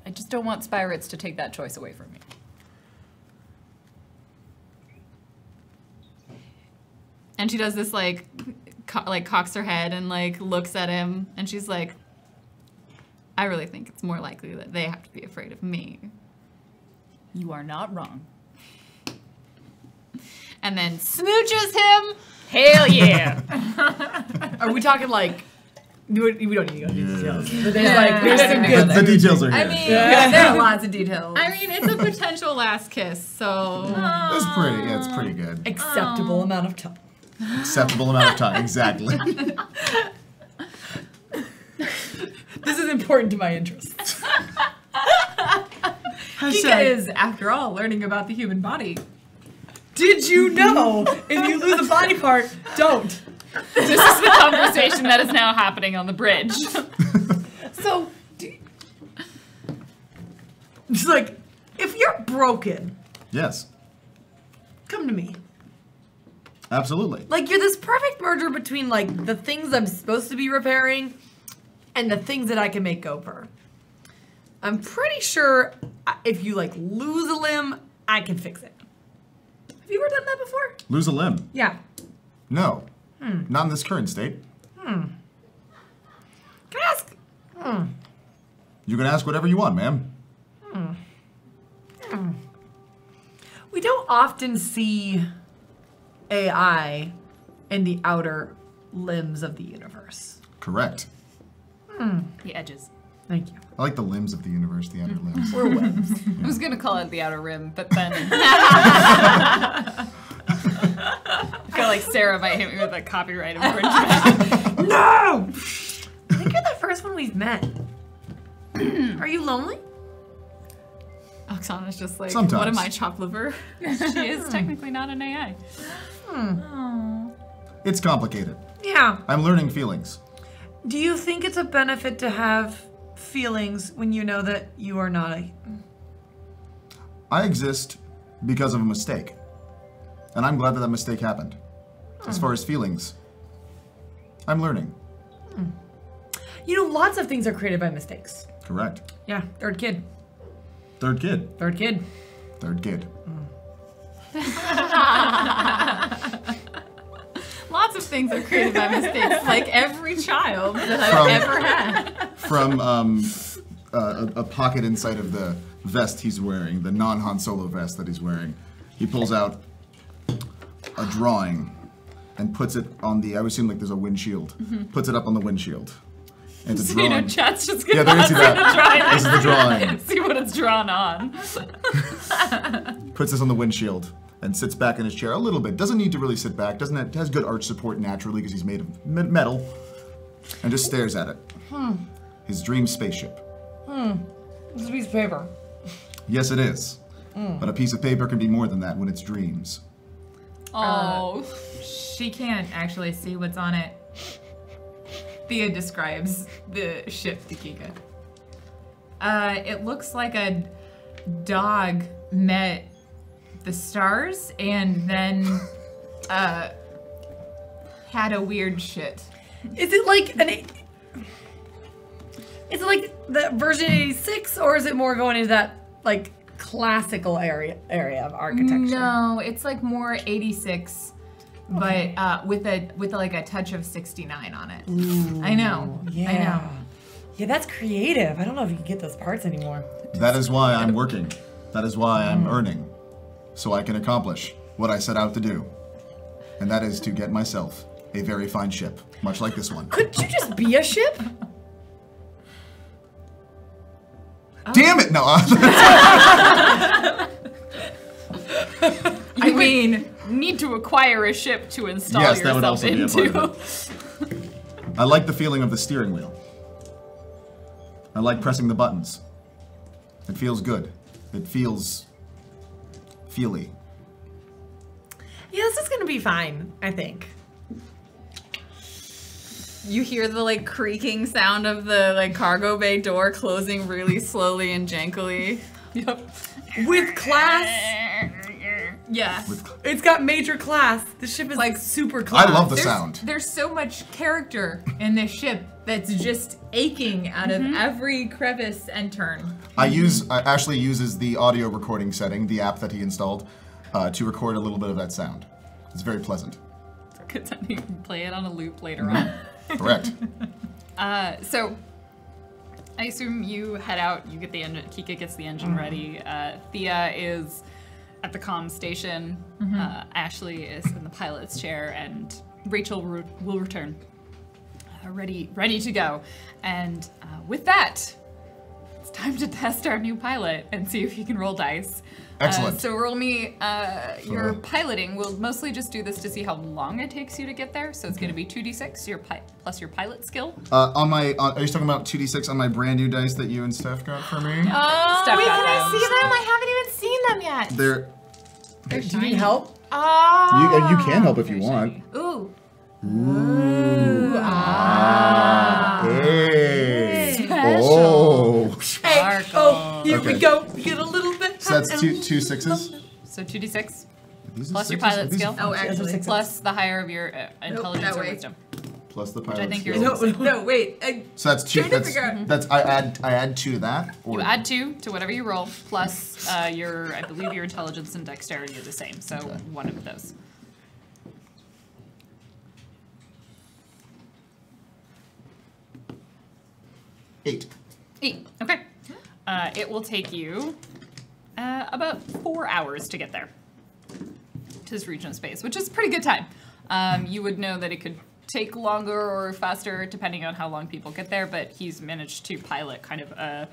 I just don't want Spirates to take that choice away from me. And she does this like cocks her head and like looks at him, and she's like, I really think it's more likely that they have to be afraid of me. You are not wrong. And then smooches him. Hell yeah! Are we talking like? We don't need to go into details. But there's Yeah. like there's some Yeah. good. The details are here. I mean, there are lots of details. I mean, it's a potential last kiss, so It's pretty. Yeah, it's pretty good. Acceptable amount of time. Acceptable amount of time. Exactly. This is important to my interests. Kika is, after all, learning about the human body. Did you know if you lose a body part, don't? This is the conversation that is now happening on the bridge. So, it's like, if you're broken, Yes. come to me. Absolutely. Like, you're this perfect merger between, like, the things I'm supposed to be repairing and the things that I can make over. I'm pretty sure if you, like, lose a limb, I can fix it. Have you ever done that before? Lose a limb. Yeah. No. Not in this current state. Can I ask? You can ask whatever you want, ma'am. We don't often see AI in the outer limbs of the universe. Correct. The edges. Thank you. I like the limbs of the universe, the outer limbs. We're webs. I was gonna call it the outer rim, but then I feel like Sarah might hit me with a copyright infringement. No! I think you're the first one we've met. Are you lonely? Oksana's just like, Sometimes. what am I, chopped liver? She is technically not an AI. It's complicated. Yeah. I'm learning feelings. Do you think it's a benefit to have feelings when you know that you are not a... I exist because of a mistake. And I'm glad that that mistake happened. As far as feelings, I'm learning. You know, lots of things are created by mistakes. Correct. Yeah, third kid. Third kid. Third kid. Third kid. Lots of things are created by mistakes, like every child that I've ever had. From a pocket inside of the vest he's wearing, the non-Han Solo vest that he's wearing, he pulls out a drawing and puts it on the, I would assume like there's a windshield, puts it up on the windshield. And it's a So, you know, drawing. chat's just gonna Yeah, they're gonna see that. drawing. This is the drawing. See what it's drawn on. Puts this on the windshield and sits back in his chair a little bit. Doesn't need to really sit back. Has good arch support naturally because he's made of metal, and just stares at it. His dream spaceship. It's a piece of paper. Yes, it is. But a piece of paper can be more than that when it's dreams. Oh. She can't actually see what's on it. Thea describes the ship to Kika. It looks like a dog met the stars and then had a weird shit. Is it like is it like the version 86, or is it more going into that like classical area of architecture? No, it's like more 86, but with like a touch of 69 on it. I know. Yeah. I know. Yeah, that's creative. I don't know if you can get those parts anymore. That is why I'm working. That is why I'm earning. So I can accomplish what I set out to do. And that is to get myself a very fine ship, much like this one. Could you just be a ship? Damn it! No. I mean, need to acquire a ship to install Yes, that would yourself also be a part into. of I like the feeling of the steering wheel. I like pressing the buttons. It feels good. It feels feely. Yeah, this is gonna be fine, I think. You hear the like creaking sound of the like cargo bay door closing really slowly and jankily. Yep. With class. Yeah. It's got major class. The ship is like super class. I love the sound. There's so much character in this ship that's just aching out of every crevice and turn. Ashley uses the audio recording setting, the app that he installed, to record a little bit of that sound. It's very pleasant. Good time you can play it on a loop later on. Correct. So, I assume you head out, you get the engine, Kika gets the engine ready, Thea is at the comm station, Ashley is in the pilot's chair, and Rachel will return. Ready to go. And with that, it's time to test our new pilot and see if you can roll dice. Excellent. So roll me your piloting. We'll mostly just do this to see how long it takes you to get there. So it's going to be 2d6 plus your pilot skill. Are you talking about 2d6 on my brand new dice that you and Steph got for me? Oh, Steph wait, got can I them. see them? I haven't even seen them yet. They're Do you need help? Oh. you can help if you want. Ooh. Hey. Special. Oh. Hey, oh, here we Okay. go. We get a little bit. So that's two sixes. So 2d6 These are plus your sixes? pilot These skill. are actually. Plus the higher of your intelligence that or way. wisdom. plus the I pilot think skill. you're- No, wait. So that's two. Trying to figure out- That's I add 2 to that. Or You add 2 to whatever you roll, plus I believe your intelligence and dexterity are the same, so Okay. one of those. 8. 8, okay. It will take you about 4 hours to get there, to this region of space, which is a pretty good time. You would know that it could take longer or faster depending on how long people get there, but he's managed to pilot kind of a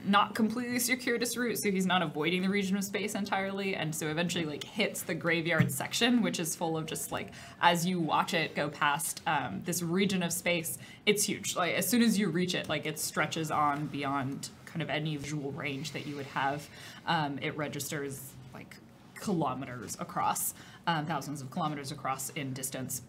not completely circuitous route, so he's not avoiding the region of space entirely, and so eventually like hits the graveyard section, which is full of just like, as you watch it go past this region of space, it's huge. Like as soon as you reach it, like it stretches on beyond kind of any visual range that you would have. It registers like kilometers across, thousands of kilometers across in distance.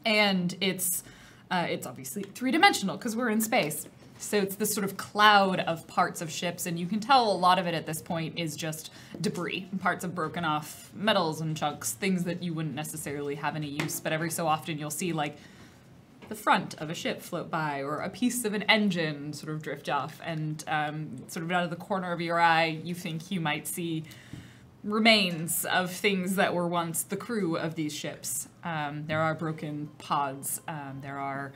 And it's obviously three-dimensional because we're in space. So it's this sort of cloud of parts of ships, and you can tell a lot of it at this point is just debris, parts of broken off metals and chunks, things that you wouldn't necessarily have any use, but every so often you'll see like the front of a ship float by, or a piece of an engine sort of drift off, and sort of out of the corner of your eye, you think you might see remains of things that were once the crew of these ships. There are broken pods, there are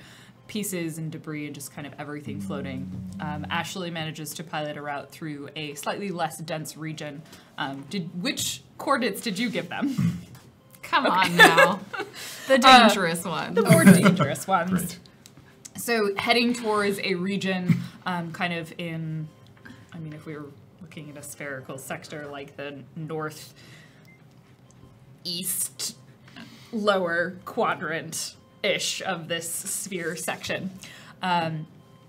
pieces and debris and just kind of everything floating. Ashley manages to pilot a route through a slightly less dense region. Which coordinates did you give them? Come on now. The dangerous one. The more dangerous ones. Great. So heading towards a region kind of in, I mean, if we were looking at a spherical sector, like the northeast lower quadrant-ish of this sphere section.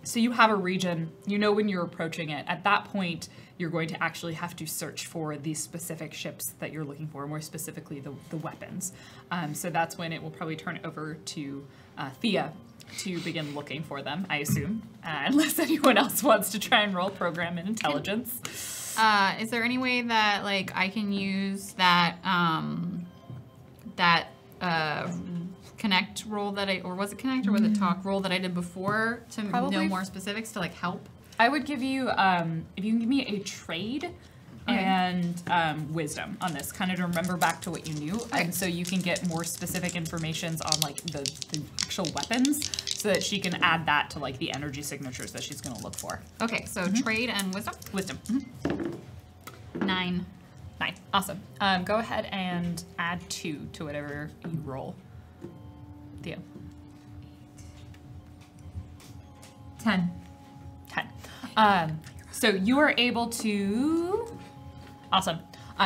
So you have a region, you know when you're approaching it. At that point, you're going to actually have to search for the specific ships that you're looking for, more specifically the weapons. So that's when it will probably turn over to Thea to begin looking for them, I assume, unless anyone else wants to try and roll program in intelligence. Is there any way that like I can use that connect roll that or was it connect or was it talk roll that I did before to Probably. know more specifics to like help? I would give you, if you can give me a trade and wisdom on this, kind of to remember back to what you knew, and so you can get more specific informations on like the actual weapons, so that she can add that to like the energy signatures that she's going to look for. Okay, so trade and wisdom. Wisdom. 9. 9. Awesome. Go ahead and add 2 to whatever you roll. Theo. 10. 10. So you are able to... Awesome.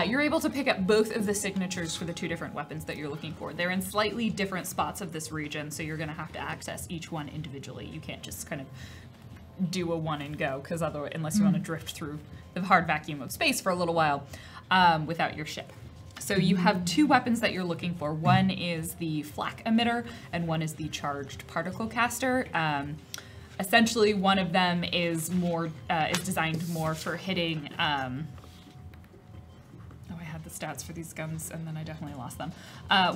You're able to pick up both of the signatures for the two different weapons that you're looking for. They're in slightly different spots of this region, so you're going to have to access each one individually. You can't just kind of do a one and go, because otherwise, unless you want to drift through the hard vacuum of space for a little while without your ship. So you have two weapons that you're looking for. One is the flak emitter, and one is the charged particle caster. Essentially, one of them is designed more for hitting. I had the stats for these guns, and then I definitely lost them.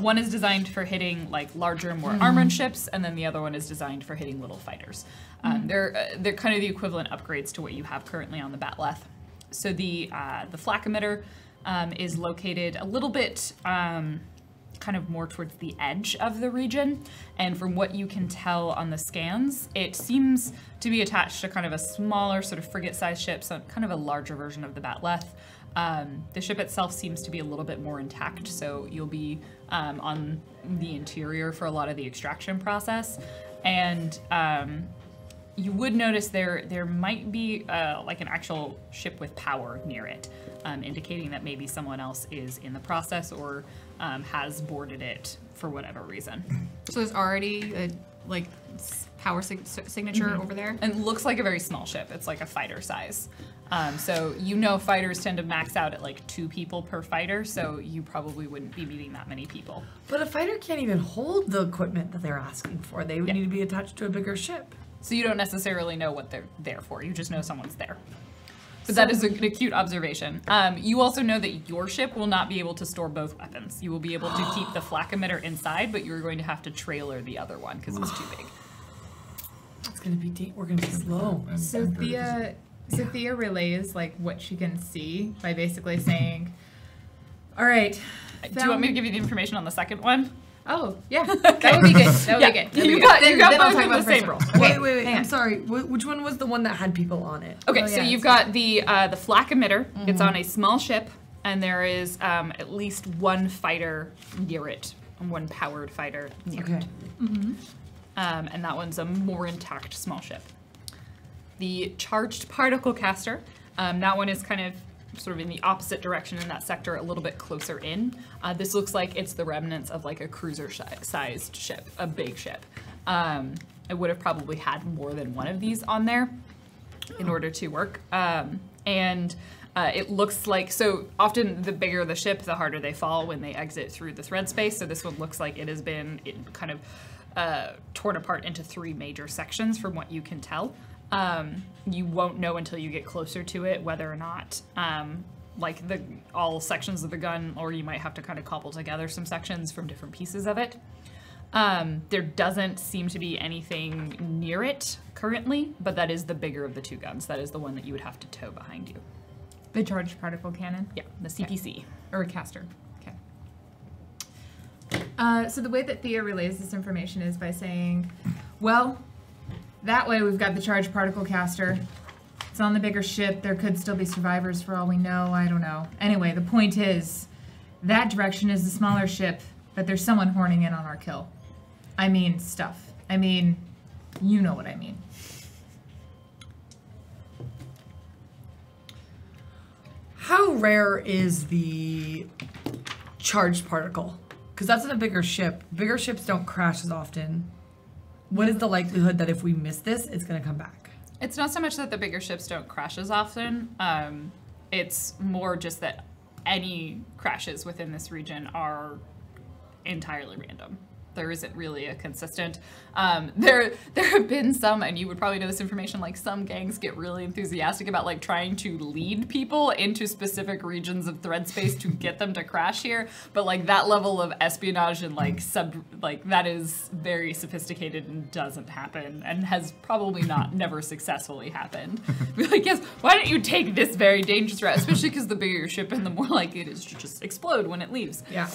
One is designed for hitting like larger, more armored ships, and then the other one is designed for hitting little fighters. They're kind of the equivalent upgrades to what you have currently on the Batleth. So the flak emitter is located a little bit kind of more towards the edge of the region, and from what you can tell on the scans, it seems to be attached to kind of a smaller sort of frigate-sized ship, so kind of a larger version of the Batleth. The ship itself seems to be a little bit more intact, so you'll be on the interior for a lot of the extraction process, and you would notice there might be like an actual ship with power near it, indicating that maybe someone else is in the process or has boarded it for whatever reason. So there's already a power signature over there? And it looks like a very small ship. It's like a fighter size. So fighters tend to max out at like 2 people per fighter, so you probably wouldn't be meeting that many people. But a fighter can't even hold the equipment that they're asking for. They would need to be attached to a bigger ship. So you don't necessarily know what they're there for. You just know someone's there. But that is an acute observation. You also know that your ship will not be able to store both weapons. You will be able to keep the flak emitter inside, but you're going to have to trailer the other one because it's too big. It's gonna be we're gonna be slow. So Thea relays like what she can see by basically saying, "All right." Do you want me to give you the information on the second one? Oh, yeah. That would be good. That would be good. You got Then both I'll talk in about the the same first roll. Wait. hang I'm on. sorry. Which one was the one that had people on it? Okay, Oh, so yeah, you've that's got the flak emitter. It's on a small ship, and there is at least one fighter near it, one powered fighter near it. And that one's a more intact small ship. The charged particle caster, that one is kind of sort of in the opposite direction in that sector, a little bit closer in. This looks like it's the remnants of like a cruiser-sized ship, a big ship. It would have probably had more than one of these on there in order to work. It looks like, so often the bigger the ship, the harder they fall when they exit through the thread space. So this one looks like it has been kind of torn apart into 3 major sections from what you can tell. You won't know until you get closer to it whether or not like all sections of the gun, or you might have to kind of cobble together some sections from different pieces of it. There doesn't seem to be anything near it currently, but that is the bigger of the 2 guns. That is the one that you would have to tow behind you. The charged particle cannon? Yeah, the CPC. Or a caster. Okay. So the way that Thea relays this information is by saying, well, that way we've got the charged particle caster. It's on the bigger ship. There could still be survivors for all we know. I don't know. Anyway, the point is, that direction is the smaller ship, but there's someone horning in on our kill. I mean stuff. I mean, you know what I mean. How rare is the charged particle? Because that's in a bigger ship. Bigger ships don't crash as often. What is the likelihood that if we miss this, it's going to come back? It's not so much that the bigger ships don't crash as often. It's more just that any crashes within this region are entirely random. There isn't really a consistent. There have been some, and you would probably know this information, like some gangs get really enthusiastic about like trying to lead people into specific regions of thread space to get them to crash here. But like that level of espionage and like that is very sophisticated and doesn't happen, and has probably never successfully happened. Be like, yes, why don't you take this very dangerous route, especially because the bigger your ship and the more likely it is to just explode when it leaves. Yeah.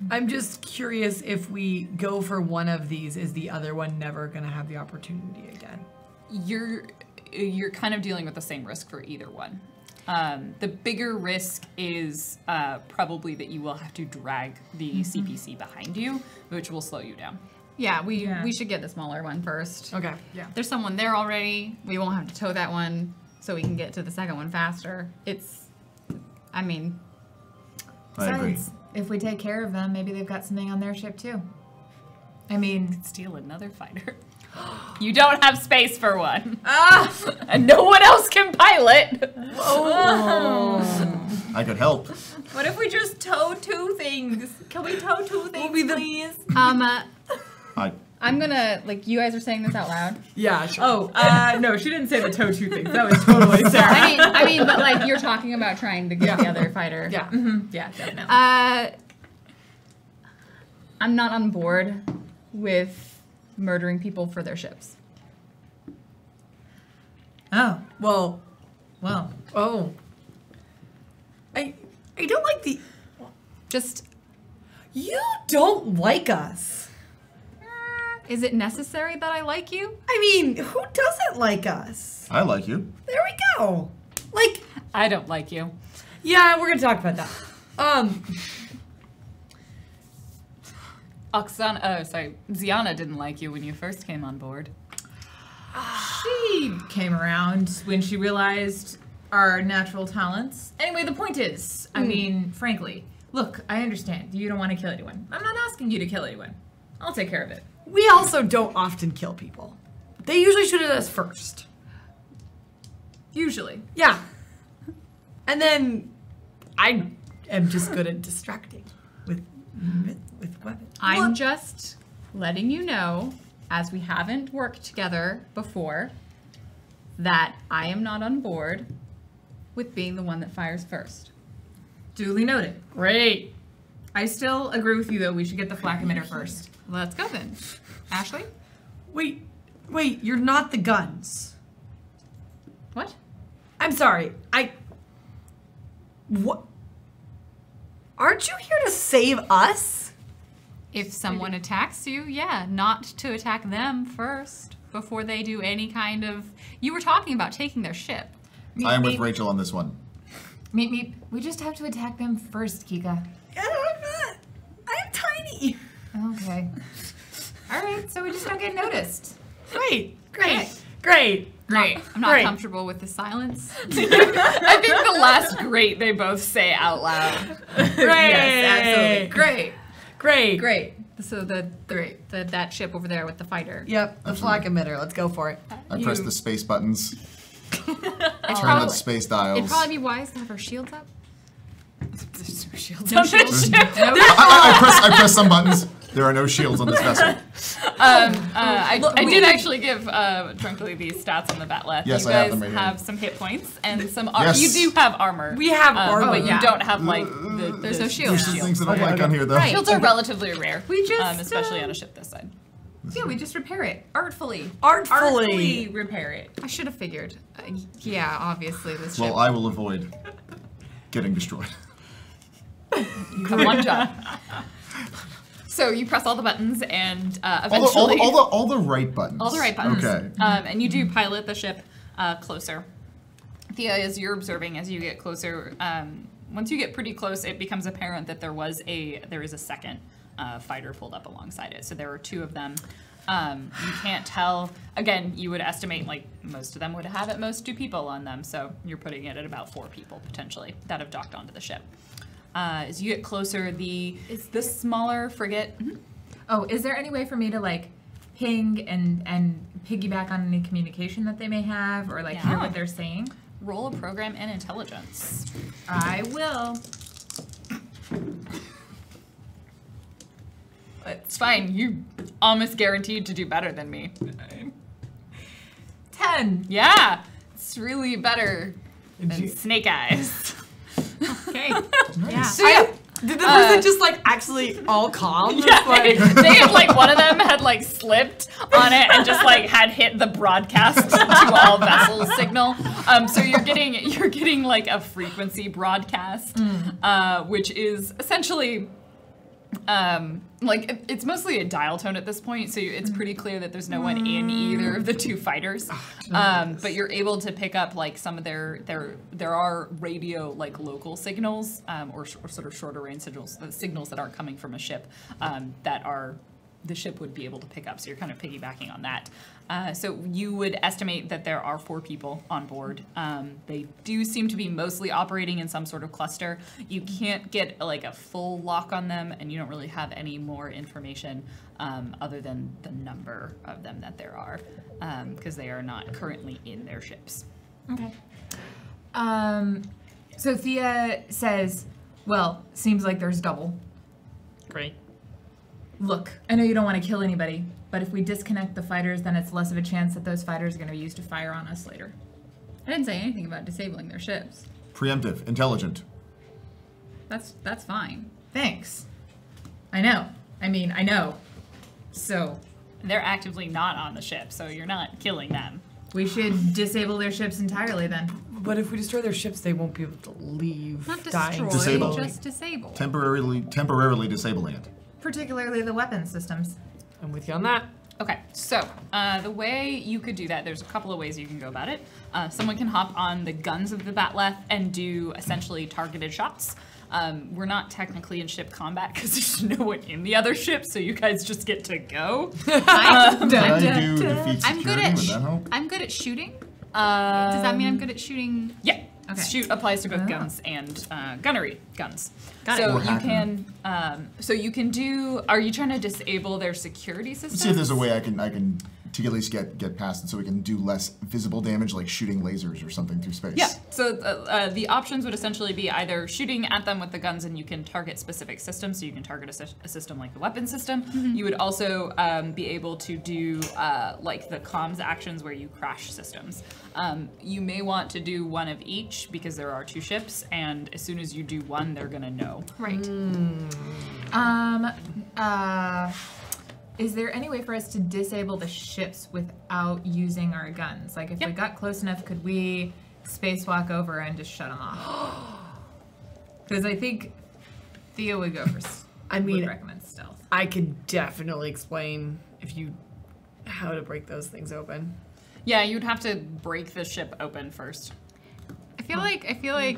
I'm just curious, if we go for one of these, is the other one never going to have the opportunity again? You're kind of dealing with the same risk for either one. The bigger risk is probably that you will have to drag the CPC behind you, which will slow you down. Yeah, we should get the smaller one first. Okay. Yeah. There's someone there already. We won't have to tow that one, so we can get to the second one faster. I mean, I agree. Besides, if we take care of them, maybe they've got something on their ship too. I mean, Steal another fighter. You don't have space for one. ah! And no one else can pilot. I could help. What if we just tow 2 things? Can we tow 2 things, please? I'm gonna, like, you guys are saying this out loud. Yeah, sure. Oh, no, she didn't say the tow 2 things. That was totally Sarah. I mean, but like you're talking about trying to get the other fighter. Yeah. Yeah, definitely. I'm not on board with murdering people for their ships. Oh, Well, well. oh. I don't like the... Just, You don't like us. is it necessary that I like you? I mean, who doesn't like us? I like you. There we go. Like, I don't like you. yeah, we're gonna talk about that. Ziana didn't like you when you first came on board. She came around when she realized our natural talents. Anyway, the point is, I mean, frankly, look, I understand. You don't want to kill anyone. I'm not asking you to kill anyone. I'll take care of it. We also don't often kill people. They usually shoot at us first. Usually. Yeah. And then I am just good at distracting with weapons. I'm just letting you know, as we haven't worked together before, that I am not on board with being the one that fires first. Duly noted. Great. I still agree with you, though. We should get the flak emitter first. Let's go then. Ashley? Wait, you're not the guns. What? I'm sorry. What? Aren't you here to save us? If someone attacks you, yeah, not to attack them first before they do any kind of... You were talking about taking their ship. I am with Rachel on this one. Meep, meep. We just have to attack them first, Kika. I'm not. I'm tiny. Okay. All right, so we just don't get noticed. Great. Okay. Great. I'm not Great. comfortable with the silence. I think the last great they both say out loud. Great. Yes, absolutely. Great. Great. Great. So that ship over there with the fighter. Yep, the flak emitter. Let's go for it. I press the space buttons. It's Turn probably, the space it'd dials. probably be wise to have our shields up. Shields No on this shields. ship. I press some buttons. There are no shields on this vessel. I did actually give Drunkly these stats on the bat left. Yes, you I have guys them right here. have some hit points and some. Yes. You do have armor. We have armor, but yeah. you don't have like There's no There's shields. some things that I don't like on here, though. Shields are relatively rare. We just, especially on a ship this side. Yeah, we just repair it artfully. Artfully. Repair it. I should have figured. Yeah, obviously this ship. Well, I will avoid getting destroyed. You have one job. So you press all the buttons and All eventually the right buttons. all the right buttons. Okay. And you do pilot the ship closer. Thea, as you're observing, as you get closer, once you get pretty close, it becomes apparent that there is a second fighter pulled up alongside it. So there were 2 of them. You can't tell. Again, you would estimate like most of them would have at most 2 people on them. So you're putting it at about 4 people potentially that have docked onto the ship. As you get closer, the smaller frigate. Oh, is there any way for me to like ping and piggyback on any communication that they may have or like hear Yeah. what they're saying? Roll a program in intelligence. I will. It's fine. You almost guaranteed to do better than me. 10. Yeah, it's really better than Snake Eyes. Okay. Yeah. So yeah, Did the person just like actually all calm? Just yeah, like, they had like one of them had like slipped on it and just like had hit the broadcast to all vessels signal. So you're getting like a frequency broadcast, which is essentially like it's mostly a dial tone at this point, so it's pretty clear that there's no one in either of the two fighters. But you're able to pick up like some of there are radio like local signals or sort of shorter range signals that aren't coming from a ship that are the ship would be able to pick up. So you're kind of piggybacking on that. So you would estimate that there are 4 people on board. They do seem to be mostly operating in some sort of cluster. You can't get like a full lock on them, and you don't really have any more information other than the number of them that there are, because they are not currently in their ships. Okay. So Thea says, well, seems like there's double. Great. Look, I know you don't want to kill anybody, but if we disconnect the fighters, then it's less of a chance that those fighters are going to be used to fire on us later. I didn't say anything about disabling their ships. Preemptive, intelligent. That's fine. Thanks. I know. I mean, I know. So, They're actively not on the ship, so you're not killing them. we should disable their ships entirely then. But if we destroy their ships, they won't be able to leave. Not dying. destroy, Disable. just disable. Temporarily disabling it. Particularly the weapon systems. I'm with you on that. Okay, so the way you could do that, there's a couple of ways you can go about it. Someone can hop on the guns of the Batleth and do essentially targeted shots. We're not technically in ship combat because there's no one in the other ship, so you guys just get to go. Can I do defeat I'm good security? at Would that help? I'm good at shooting. Does that mean I'm good at shooting? Yeah. Okay. Shoot applies to both guns and gunnery guns. Got so it. you can do. Are you trying to disable their security system? Let's see if there's a way I can to at least get past it, so we can do less visible damage, like shooting lasers or something through space. Yeah. So the options would essentially be either shooting at them with the guns, and you can target specific systems. So you can target a system like the weapon system. Mm-hmm. You would also be able to do like the comms actions where you crash systems. You may want to do one of each because there are 2 ships, and as soon as you do one, they're gonna know. Right. Is there any way for us to disable the ships without using our guns? Like, if we got close enough, could we spacewalk over and just shut them off? Because I think Thea would go for. Would recommend stealth. I could definitely explain how to break those things open. Yeah, you'd have to break the ship open first. I feel like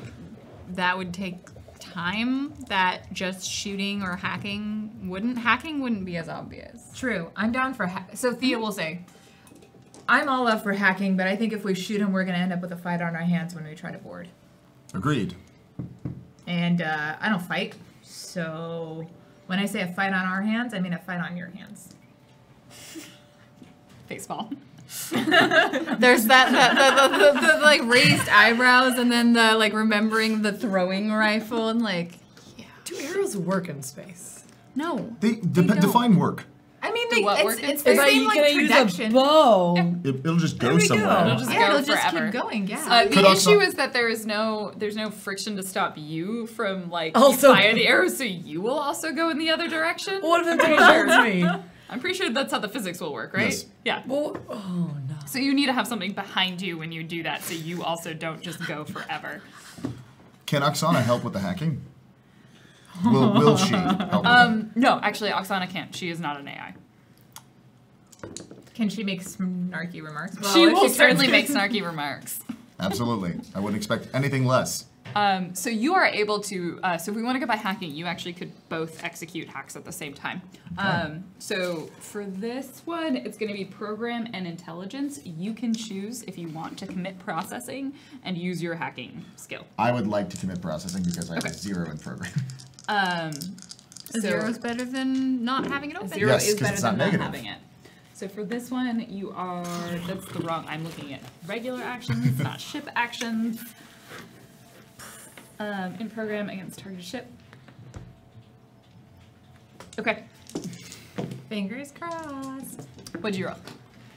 that would take time that just shooting or hacking wouldn't be as obvious. True. I'm down for so Thea will say, I'm all up for hacking, but I think if we shoot him, we're going to end up with a fight on our hands when we try to board. Agreed. And I don't fight, so when I say a fight on our hands, I mean a fight on your hands. Baseball. There's the like raised eyebrows, and then the like remembering the throwing rifle, and like, yeah. Do arrows work in space? No. They don't. define work. I mean, Do what work it's in the Are same you like gonna use a production. bow? It'll just go There we somewhere. go. It'll just Yeah, go it'll just forever. keep going. Yeah. Could The also- issue is that there's no friction to stop you from like Also- you fire the arrow, so you will also go in the other direction. What if it holds me? I'm pretty sure that's how the physics will work, right? Yes. Yeah. Well, oh no. So you need to have something behind you when you do that, so you also don't just go forever. Can Oksana help with the hacking? Will she help with that? No, actually, Oksana can't. She is not an AI. Can she make snarky remarks? She if will starts certainly make getting- snarky remarks. Absolutely. I wouldn't expect anything less. So you are able to, so if we want to go by hacking, you actually could both execute hacks at the same time. So for this one, it's going to be program and intelligence. You can choose if you want to commit processing and use your hacking skill. I would like to commit processing because I have a 0 in program. Zero's better than not having it open. 0 Yes, is 'cause better it's than not not negative. having it. So for this one, you are, that's the wrong, I'm looking at regular actions, not ship actions. In program against targeted ship. Okay, Fingers crossed. what'd you roll?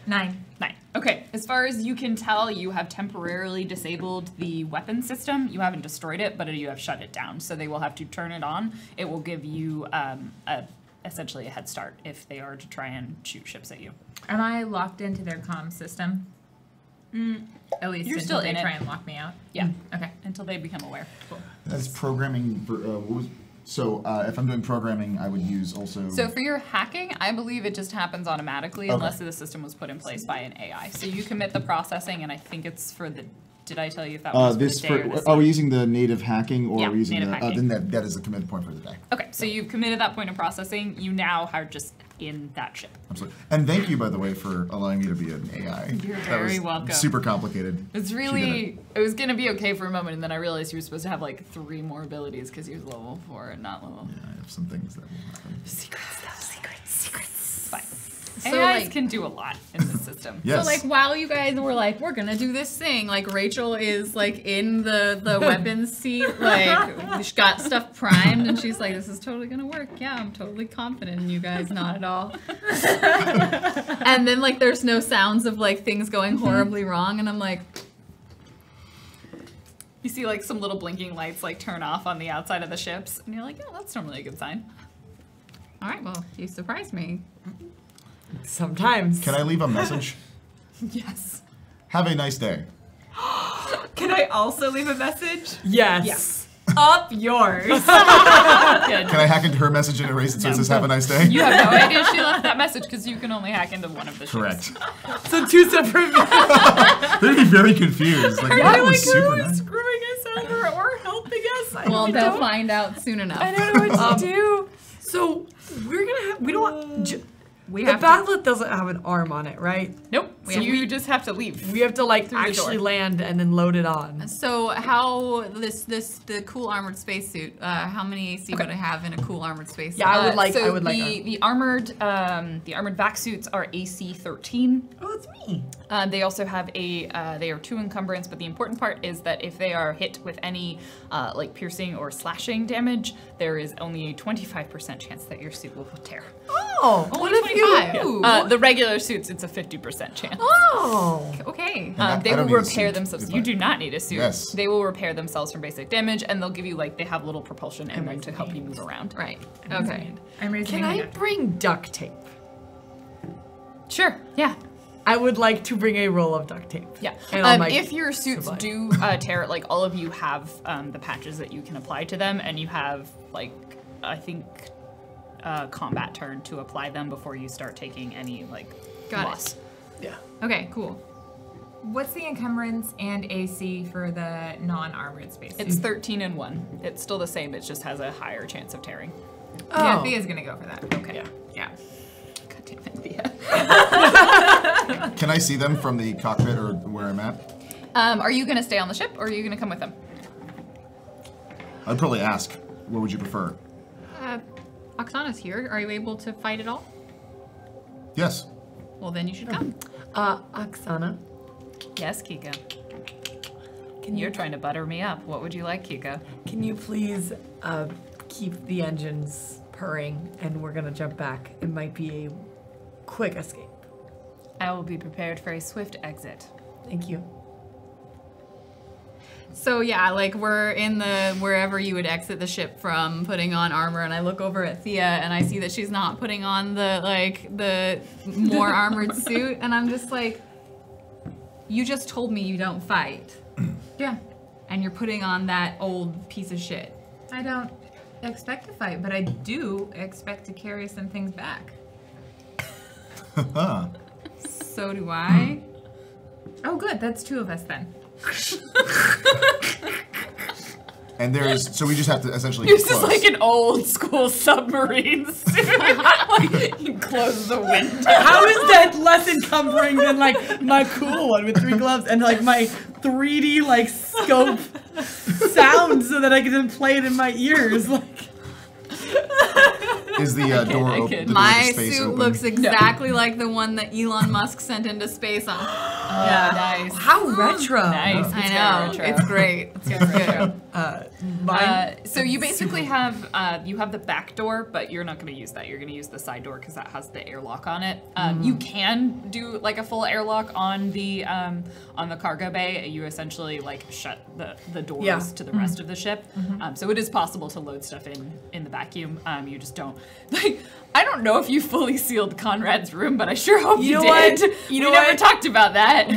9. 9. Okay, as far as you can tell, you have temporarily disabled the weapon system. You haven't destroyed it, but you have shut it down. So they will have to turn it on. It will give you essentially a head start if they are to try and shoot ships at you. Am I locked into their comm system? At least You're until still they in it. try and lock me out. Yeah, Okay. until they become aware. Cool. That's programming. What was So if I'm doing programming, I would use also. So for your hacking, I believe it just happens automatically Okay. unless the system was put in place by an AI. So you commit the processing, and I think it's for the. Did I tell you if that was this for the day or the are we using the native hacking or Yeah, are we using native the? hacking. Then that is the commit point for the day. Okay, so you've committed that point of processing. You now are just in that ship. Absolutely. And thank you, by the way, for allowing me to be an AI. You're That very was welcome. Super complicated. It's She did really. It was gonna be okay for a moment, and then I realized you were supposed to have like 3 more abilities because he was level 4 and not level. Yeah, I have some things that will happen. Secret stuff. Secrets. Fine. So, AIs like- can do a lot in this system. Yes. So like while you guys were like, we're gonna do this thing, like Rachel is like in the weapons seat, like she got stuff primed, and she's like, this is totally gonna work. Yeah, I'm totally confident in you guys, not at all. And then like there's no sounds of like things going horribly wrong, and I'm like, You see like some little blinking lights like turn off on the outside of the ships, and you're like, yeah, that's normally a good sign. all right, well, you surprised me. Sometimes. Can I leave a message? Yes. Have a nice day. Can I also leave a message? Yes. Yes. Up yours. Good. Can I hack into her message and erase it so it No. says have a nice day? You have no idea she left that message because you can only hack into one of the ships. Correct. So 2 separate. They'd be very confused. Like, that was super nice. screwing us over or helping us? Well, they'll find out soon enough. I don't know what to do. So we're gonna have. We don't want. We The have to, Battlet doesn't have an arm on it, right? Nope. We So have- you just have to leave. We have to like Through the actually door. land and then load it on. So how the cool armored spacesuit? How many AC would I have in a cool armored spacesuit? Yeah, I would like. So I would like. the armored vac suits are AC 13. Oh, it's me. They also have they are 2 encumbrance, but the important part is that if they are hit with any like piercing or slashing damage, there is only a 25% chance that your suit will tear. Oh, Only what if you? 25. Ooh. The regular suits, it's a 50% chance. Oh. Okay. I They don't will need a repair suit, themselves. if You I- do not need a suit. Yes. They will repair themselves from basic damage, and they'll give you like they have little propulsion in them to help you move around. Right. Okay. I'm raising Can my I hand. bring duct tape? Sure. Yeah. I would like to bring a roll of duct tape. Yeah. And I'll, like, If your suits survive. do tear, like all of you have the patches that you can apply to them, and you have like I think combat turn to apply them before you start taking any like Got it. loss. Yeah. Okay. Cool. What's the encumbrance and AC for the non-armored space? It's 13 and 1. It's still the same. It just has a higher chance of tearing. Yeah, Oh. Thea's gonna go for that. Okay. Yeah. God damn it, Thea. Can I see them from the cockpit or where I'm at? Are you gonna stay on the ship, or are you gonna come with them? I'd probably ask. What would you prefer? Oksana's here. Are you able to fight at all? Yes. Well, then you should come. Oksana, Yes, Kiko. You're trying to butter me up. What would you like, Kiko? can you please keep the engines purring and we're gonna jump back? It might be a quick escape. I will be prepared for a swift exit. Thank you. So yeah, like we're in the wherever you would exit the ship from, putting on armor, and I look over at Thea and I see that she's not putting on the more armored suit, and I'm just like, you just told me you don't fight, Yeah. and you're putting on that old piece of shit. I don't expect to fight, but I do expect to carry some things back. So do I. Oh, good. That's 2 of us then. And so we just have to essentially This is close. like an old school submarine suit. Like, you close the window. How is that less encumbering than like my cool one with 3 gloves and like my 3D like scope sound so that I can then play it in my ears? Like Is the door I open? kid. The door to My space suit open? looks exactly like the one that Elon Musk sent into space on. Yeah, nice. how retro. Nice. I It's know. retro. It's great. It's good. Mine. So you basically have you have the back door, but you're not going to use that. You're going to use the side door because that has the airlock on it. You can do like a full airlock on the cargo bay. You essentially like shut the doors Yeah. to the rest of the ship. So it is possible to load stuff in the vacuum. You just don't like. I don't know if you fully sealed Conrad's room, but I sure hope you, know did. what? You know we never what? talked about that.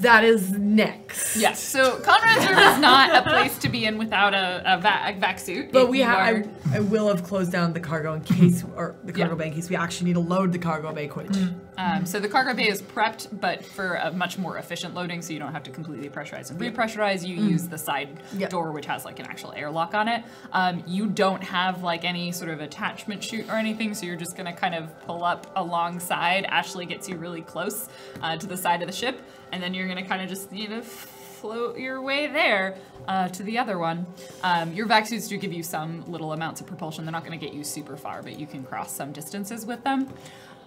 That is next. Yes. So Conrad's room is not a place to be in without a vac suit. But If we you have. are- I will have closed down the cargo in case, or the cargo bay in case we actually need to load the cargo bay quick. So the cargo bay is prepped, but for a much more efficient loading, so you don't have to completely pressurize and repressurize. You use the side door, which has like an actual airlock on it. You don't have like any sort of attachment chute or anything, so you're just gonna kind of pull up alongside. Ashley gets you really close to the side of the ship, and then you're gonna kind of just float your way there to the other one. Your vac suits do give you some little amounts of propulsion. They're not going to get you super far, but you can cross some distances with them.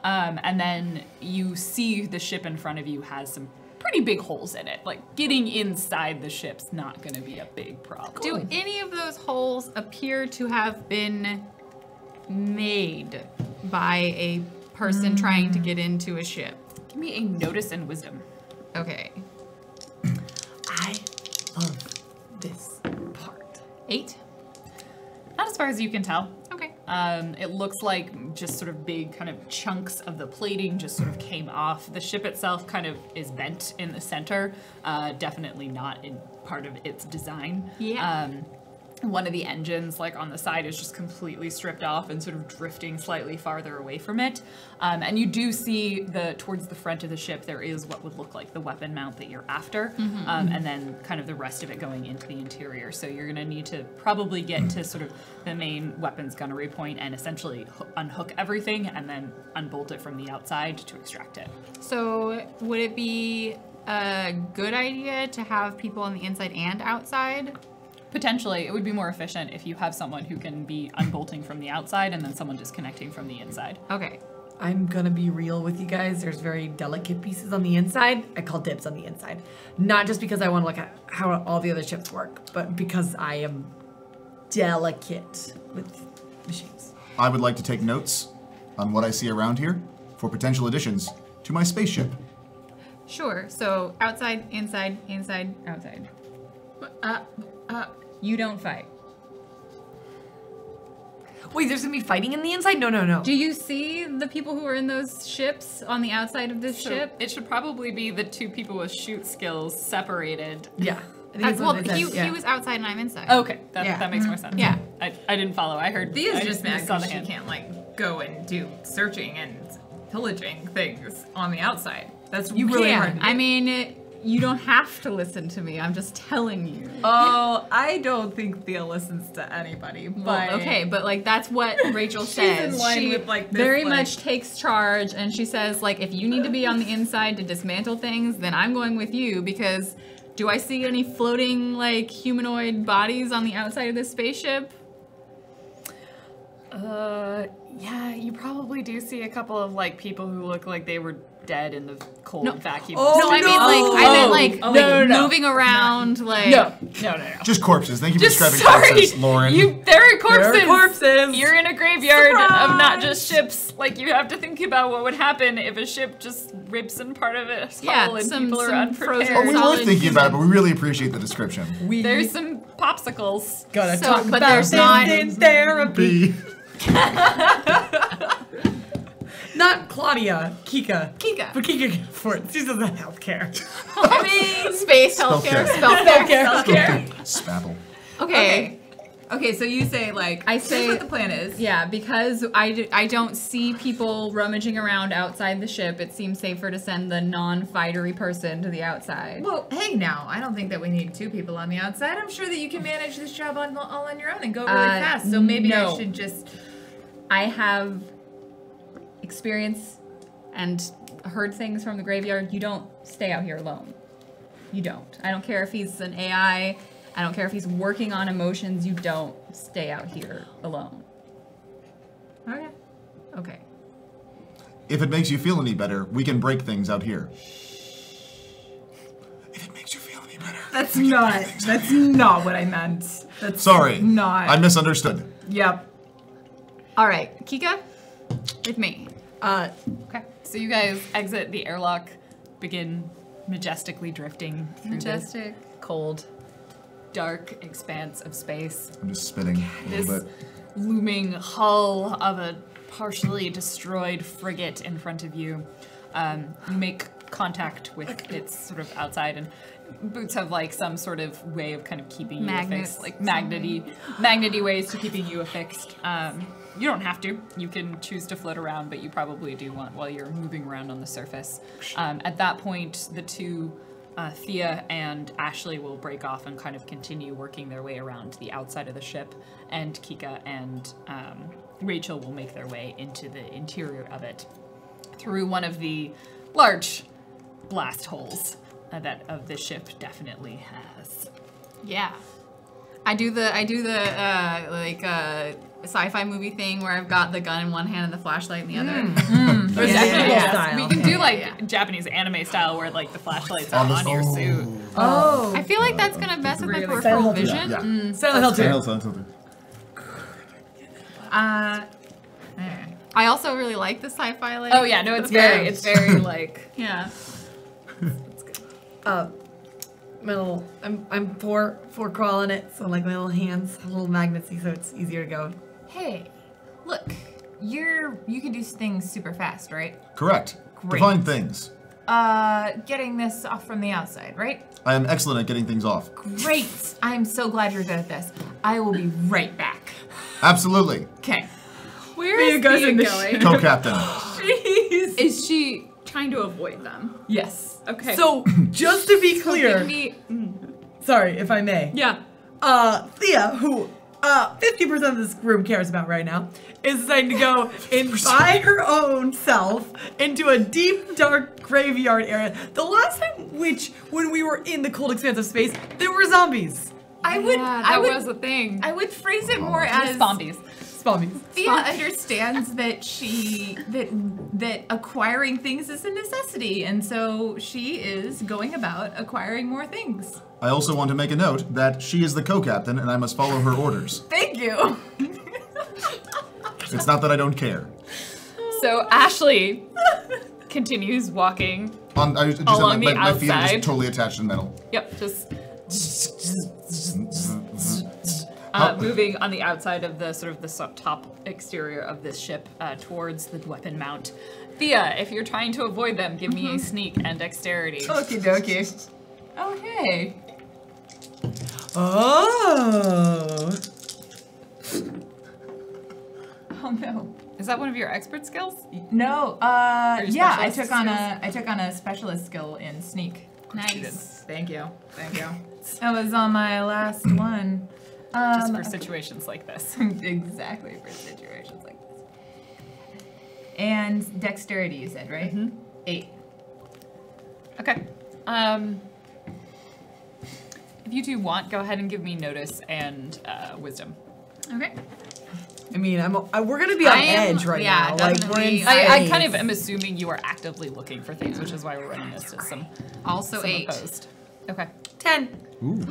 And then you see the ship in front of you has some pretty big holes in it. Like getting inside the ship's not going to be a big problem. Do any of those holes appear to have been made by a person trying to get into a ship? Give me a notice and wisdom. Okay. I love this part. 8? Not as far as you can tell. Okay. It looks like just sort of big kind of chunks of the plating just sort of came off. The ship itself kind of is bent in the center, definitely not in part of its design. Yeah. One of the engines, like on the side, is just completely stripped off and sort of drifting slightly farther away from it. And you do see towards the front of the ship, there is what would look like the weapon mount that you're after, and then kind of the rest of it going into the interior. So you're gonna need to probably get to sort of the main weapons gunnery point and essentially unhook everything and then unbolt it from the outside to extract it. So would it be a good idea to have people on the inside and outside? Potentially, it would be more efficient if you have someone who can be unbolting from the outside and then someone disconnecting from the inside. Okay. I'm gonna be real with you guys. There's very delicate pieces on the inside. I call dibs on the inside. Not just because I want to look at how all the other ships work, but because I am delicate with machines. I would like to take notes on what I see around here for potential additions to my spaceship. Sure. So outside, inside, inside, outside. You don't fight. Wait, there's gonna be fighting in the inside? No. Do you see the people who are in those ships on the outside of this So ship? it should probably be the two people with shoot skills separated. Yeah. I think that's Well, what it says, he was outside and I'm inside. Okay, that Yeah. makes more sense. Yeah. I didn't follow. I heard. Thea's I just mad saw the because she hand. can't like go and do searching and pillaging things on the outside. That's really hard to do. I mean, you don't have to listen to me. I'm just telling you. Oh, I don't think Thea listens to anybody. But Well, okay, but like that's what Rachel in says. line She with, like, this, very like- much takes charge, and she says like, if you need to be on the inside to dismantle things, then I'm going with you because. Do I see any floating like humanoid bodies on the outside of this spaceship? Yeah, you probably do see a couple of like people who look like they were dead in the cold vacuum. Oh, No, I mean like moving around like. No. Just corpses. Thank you for Just describing sorry, corpses, Lauren. there are corpses. There are corpses. You're in a graveyard of not Surprise! just ships. Like you have to think about what would happen if a ship just rips in part of it Yeah, and some- people are some unprepared. frozen Oh, we were solid thinking about it, but we really appreciate the description. We There's some popsicles. gotta So, talk but about there's this not- in therapy. B. Not Claudia, Kika. Kika. But Kika can afford it. She doesn't have healthcare. I mean, space healthcare, Spellcare. spellcare. Spapple. Okay. Okay, so you say like I here's say- what the plan is. Yeah, because I don't see people rummaging around outside the ship. It seems safer to send the non-fightery person to the outside. Well, hey now, I don't think that we need two people on the outside. I'm sure that you can manage this job all on your own and go really fast. So maybe no. I should just. I have experience and heard things from the graveyard. You don't stay out here alone. You don't. I don't care if he's an AI. I don't care if he's working on emotions. You don't stay out here alone. Okay. Okay. If it makes you feel any better, we can break things out here. If it makes you feel any better. That's not what I meant. That's Sorry. not. I misunderstood. Yep. All right, Kika, with me. Okay. So you guys exit the airlock, begin majestically drifting through the cold, dark expanse of space. I'm just spitting a This little bit. looming hull of a partially destroyed frigate in front of you. You make contact with its sort of outside, and boots have like some sort of way of kind of keeping you Magnets. affixed, like magnety ways to keeping you affixed. You don't have to. You can choose to float around, but you probably do want while you're moving around on the surface. At that point, the two, Thea and Ashley, will break off and kind of continue working their way around the outside of the ship, and Kika and Rachel will make their way into the interior of it through one of the large blast holes that of the ship definitely has. Yeah. I do the sci-fi movie thing where I've got the gun in one hand and the flashlight in the other. Style. We can do like Japanese anime style where like the flashlights are on your suit. Oh. I feel like that's gonna mess with my Really peripheral Silent Hill. vision. Silent Hill 2. I also really like the sci-fi like. Oh yeah, no, it's very like Yeah. My little, I'm four crawling it, so like my little hands, have little magnetsy, so it's easier to go. Hey, look, you can do things super fast, right? Correct. Great. Define things. Getting this off from the outside, right? I am excellent at getting things off. Great. I'm so glad you're good at this. I will be right back. Absolutely. Okay. Where Thea is goes Thea in the going? Co-captain. Jeez. Is she trying to avoid them? Yes. Okay. So, just to be Give clear, me. sorry if I may. Yeah. Thea, who 50% of this room cares about right now, is deciding to go in by her own self into a deep, dark graveyard area. The last time, when we were in the cold expanse of space, there were zombies. I would was a thing. I would phrase it more as zombies. Zombies. Thea understands that acquiring things is a necessity, and so she is going about acquiring more things. I also want to make a note that she is the co-captain and I must follow her orders. Thank you. It's not that I don't care. So Ashley continues walking. I just Along have the my feet are outside. just totally attached to the metal. Yep, just moving on the outside of the sort of the top exterior of this ship towards the weapon mount. Thea, if you're trying to avoid them, give me a sneak and dexterity. Okie dokie. Okay. Oh. Oh no. Is that one of your expert skills? No. Or your Yeah, I specialist took on a specialist skill in sneak. Nice. Thank you. That was on my last one. Just for situations like this. Exactly, for situations like this. And dexterity, you said, right? 8. Okay. If you two want, go ahead and give me notice and wisdom. Okay. I mean, we're gonna be on edge right now. Like we're in definitely. I space. kind of am assuming you are actively looking for things, which is why we're running this to some Also 8. opposed. Okay. 10. Ooh.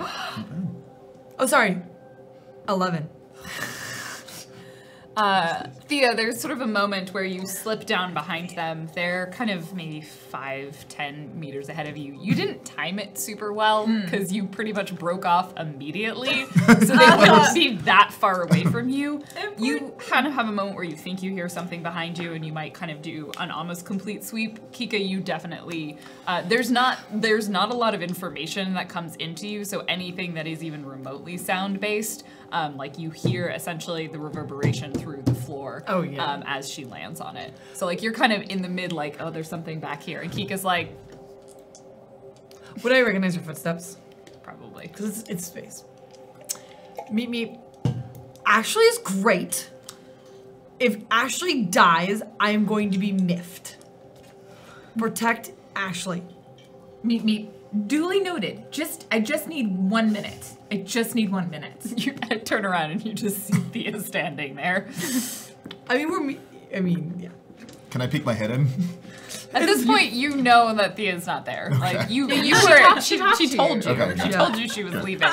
Oh, sorry. 11. Thea, there's sort of a moment where you slip down behind them. They're kind of maybe 5-10 meters ahead of you. You didn't time it super well because you pretty much broke off immediately, so they wouldn't be that far away from you. You kind of have a moment where you think you hear something behind you, and you might kind of do an almost complete sweep. Kika, you definitely there's not a lot of information that comes into you, so anything that is even remotely sound based. Like you hear essentially the reverberation through the floor as she lands on it. So like you're kind of in the mid like, oh, there's something back here. And Kika's like, Would I recognize her footsteps? probably. Because it's space. Meet me. Ashley is great. If Ashley dies, I am going to be miffed. Protect Ashley. Meet. Duly noted. I just need 1 minute. I just need 1 minute. You turn around and you just see Thea standing there. I mean, yeah. Can I peek my head in? At this point, you know that Thea's not there. Like you she were. she talked She to told you. Okay. She told you she was leaving.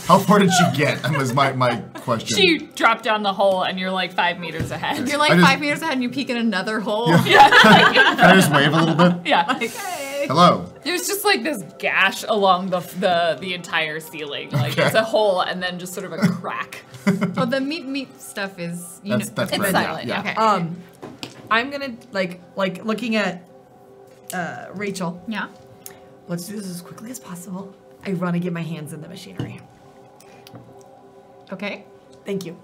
How far did she get? That was my question. She dropped down the hole, and you're like 5 meters ahead. You're like I just- 5 meters ahead and you peek in another hole. Can I just wave a little bit? Yeah. Like, Hello. There's just like this gash along the entire ceiling. Like Okay. it's a hole and then just sort of a crack. Well, the meat stuff is, you That's know, that's It's right, silent. Yeah. Okay. I'm gonna like looking at Rachel, Yeah. let's do this as quickly as possible. I run to get my hands in the machinery. Okay. Thank you.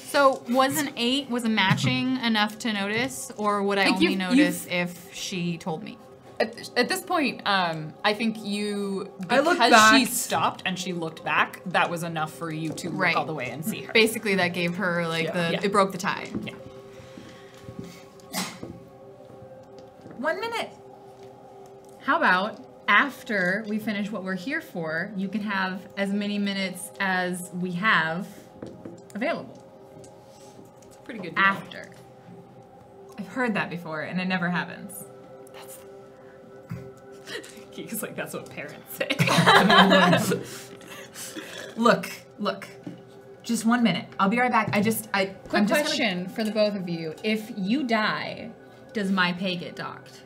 So was a matching enough to notice, or would I Like, only you've- notice if she told me? At this point, I think you, I looked because she back. stopped and she looked back, that was enough for you to Right. look all the way and see her. Basically, that gave her like Yeah. it broke the tie. Yeah. 1 minute. How about after we finish what we're here for, you can have as many minutes as we have available. It's a pretty good deal. After. I've heard that before, and it never happens. Because like that's what parents say. Look. Just 1 minute. I'll be right back. Quick I'm just question for the both of you. If you die, does my pay get docked?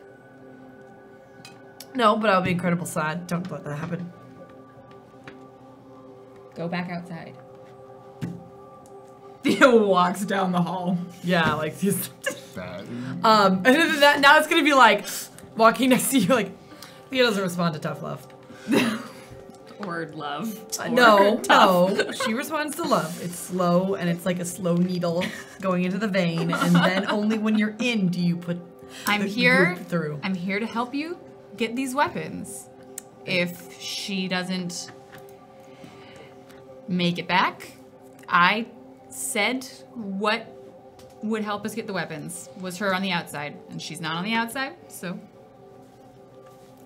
No, but I'll be incredible sad. Don't let that happen. Go back outside. Theo walks down the hall. Yeah, like he's. Bad. And then now it's gonna be like walking next to you, like Thea doesn't respond to tough love. Or love. No. She responds to love. It's slow, and it's like a slow needle going into the vein, and then only when you're in do you put. I'm the here. group through. I'm here to help you get these weapons. If she doesn't make it back, I said what would help us get the weapons was her on the outside, and she's not on the outside, so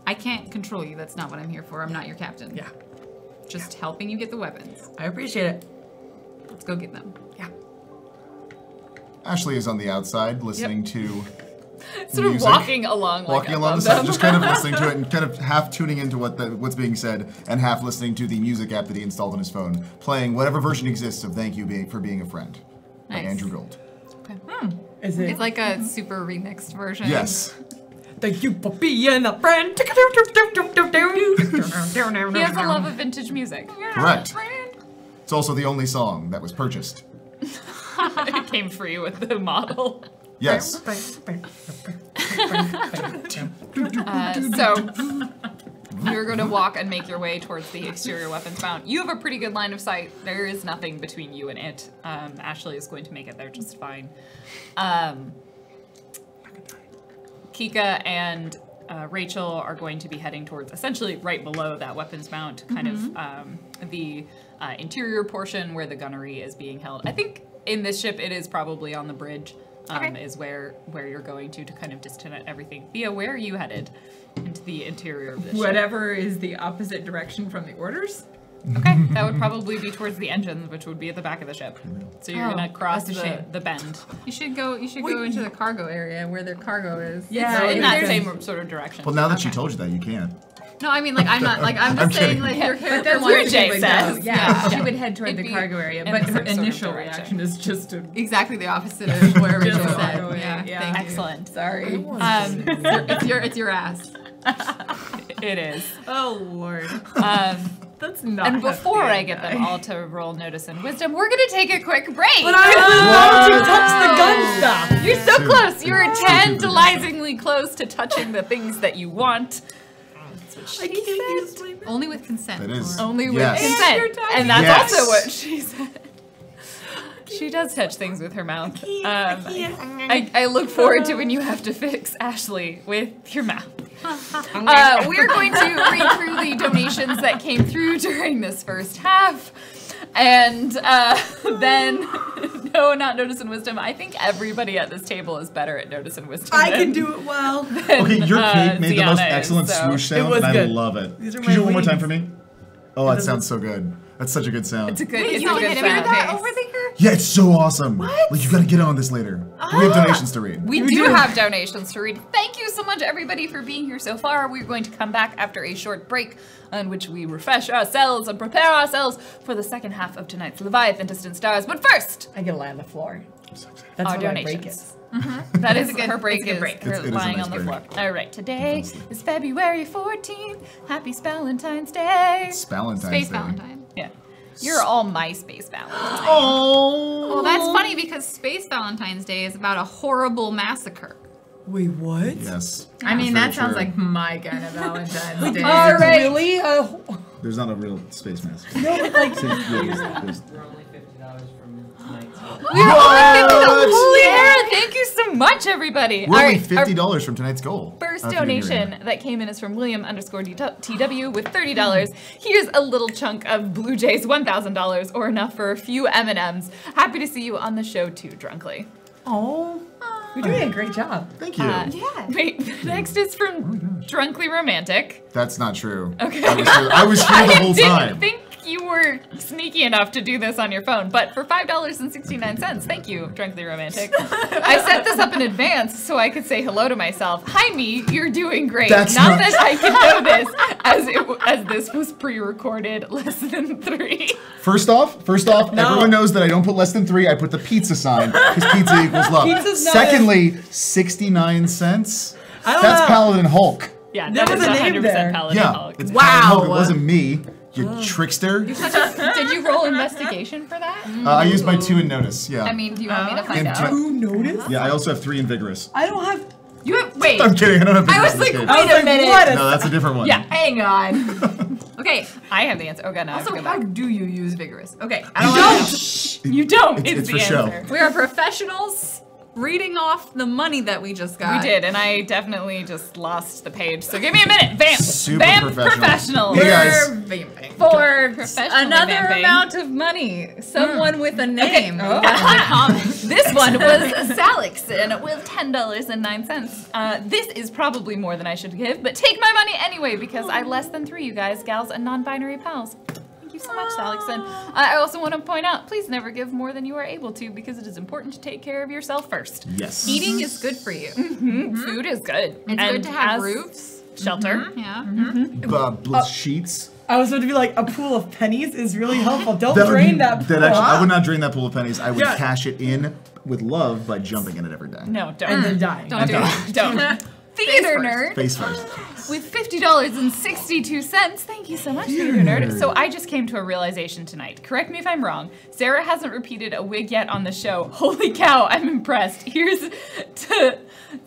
I can't control you. That's not what I'm here for. I'm not your captain. Yeah, Just helping you get the weapons. I appreciate it. Let's go get them. Yeah. Ashley is on the outside listening to Sort of music. walking along like walking along the above side, them. just kind of listening to it and kind of half tuning into what's being said and half listening to the music app that he installed on his phone, playing whatever version exists of "Thank You for Being a Friend" by Nice. Andrew Gold. Is it? It's like a super remixed version. Yes, Thank you for being a friend. He has a love of vintage music. correct. It's also the only song that was purchased. It came free with the model. Yes. So you're going to walk and make your way towards the exterior weapons mount. You have a pretty good line of sight. There is nothing between you and it. Ashley is going to make it there just fine. Kika and Rachel are going to be heading towards essentially right below that weapons mount, kind of the interior portion where the gunnery is being held. I think in this ship it is probably on the bridge. Is where you're going to kind of disconnect everything. Thea, where are you headed into the interior of this ship? Whatever is the opposite direction from the orders. Okay, that would probably be towards the engines, which would be at the back of the ship. So you're gonna cross that's a shame. the bend. You should go into the cargo area where their cargo is. Yeah, So in that there's- same sort of direction. Well, now that she told you that, you can't. No, I mean like I'm not like I'm I'm just saying kidding. like your But character that's wants where to Jay go. would says. go. Yeah. She would head toward It'd the be cargo area, in but the her same sort of initial direction. reaction is just to. Exactly the opposite of where Rachel Just said. walk away, Yeah, yeah. thank you. Excellent. Sorry. It's your ass. It is. Oh Lord. That's not. And how before Thea I get them died. all to roll notice and wisdom, we're gonna take a quick break. But I was about to touch the gun stuff. You're so Too- close. You're too tantalizingly close to touching the things that you want. I can't use my mouth. Only with consent. That is. Only with Yes. consent. you're touching- And that's Yes. also what she said. She does touch things with her mouth. I look forward to when you have to fix Ashley with your mouth. We're going to read through the donations that came through during this first half. And then, no, not notice and wisdom. I think everybody at this table is better at notice and wisdom. I than- can do it well. Okay, your cape made the most Ziana is, excellent so- swoosh sound, It was and I good. love it. These are Can you do my it one more time wings. for me? Oh, that sounds so good. That's such a good sound. It's a good, Wait, it's you a can good hear sound. that over there? Yeah, it's so awesome. What? Like, you gotta get on this later. We have donations to read. We do have donations to read. Thank you so much, everybody, for being here so far. We're going to come back after a short break on which we refresh ourselves and prepare ourselves for the second half of tonight's Leviathan Distant Stars. But first, I get to lie on the floor. That's our what my break donations. is. That is her break. it's a good Is break. her It is a lying nice on the break. floor. All right, today Honestly. is February 14th. Happy Spalentine's Day. It's Valentine's Space Day. Valentine. Yeah. You're all my Space Valentine. Oh. Well, that's funny because Space Valentine's Day is about a horrible massacre. Wait, what? Yes. I mean, Very that sounds true. like my kind of Valentine's Day. All right. Really? There's not a real space mask. No, but like. We're only $50 from tonight's goal. Holy Hera, thank you so much, everybody. We're All only right, our $50 from tonight's goal. first I don't know if you donation that came in is from William_TW with $30. Here's a little chunk of Blue Jay's $1,000 or enough for a few M&Ms. Happy to see you on the show too, Drunkly. Oh, you're doing a great job. Thank you. Yeah. Wait, next is from Drunkly Romantic. That's not true. Okay. I was here the whole didn't time. think you were sneaky enough to do this on your phone, but for $5.69, thank you, Drunkly Romantic. I set this up in advance so I could say hello to myself. Hi, me, you're doing great. That's not not- that I can know this, as this was pre-recorded less than 3. First off, everyone knows that I don't put less than 3. I put the pizza sign because pizza equals love. Pizza's not Secondly, 69 cents. I don't That's know. Paladin Hulk. Yeah, There that was is a name 100% there. Paladin Yeah, Hulk. it's Wow. Paladin Hulk. It wasn't me. You trickster. Did you roll investigation for that? I used my 2 in notice. Yeah. I mean, do you want me to find And out? Who noticed? yeah, I also have 3 in vigorous. I don't have. You have, wait. I'm kidding. I don't have I vigorous. was like, in this wait game. a minute. What? No, that's a different one. Yeah. Hang on. Okay. I have the answer. Oh god, no, I have to Also, go how back. do you use vigorous? Okay. I You don't don't. You don't. It's It's for the show. answer. We are professionals reading off the money that we just got. We did, and I definitely just lost the page. So give me a minute. Vamp. Super Vamp professional. professional. Hey, guys. We're vamping. For Professionally another vamping. amount. Amount of money. Someone with a name. This one was Salixon with $10.09. This is probably more than I should give, but take my money anyway because I less than 3, you guys, gals, and non-binary pals. Thank you so much, Salixon. I also want to point out, please never give more than you are able to because it is important to take care of yourself first. Yes. Eating is good for you. Food is good. It's And good to have as roofs. Shelter. Yeah. Sheets. I was going to be like, a pool of pennies is really helpful. Don't drain that pool. I would not drain that pool of pennies. I would Yeah. cash it in with love by jumping in it every day. No, don't. And then dying. Don't do it. Don't. Theater nerd Face first. with $50.62. Thank you so much, Theater nerd. So I just came to a realization tonight. Correct me if I'm wrong. Sarah hasn't repeated a wig yet on the show. Holy cow, I'm impressed. Here's to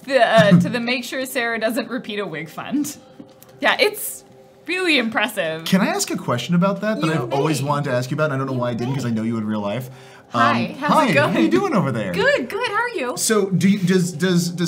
the make sure Sarah doesn't repeat a wig fund. Yeah, it's really impressive. Can I ask a question about that You I've always may. wanted to ask you about? And I don't know why I didn't because I know you in real life. Hi, how's hi, it going? How you doing over there? Good. How are you? So, does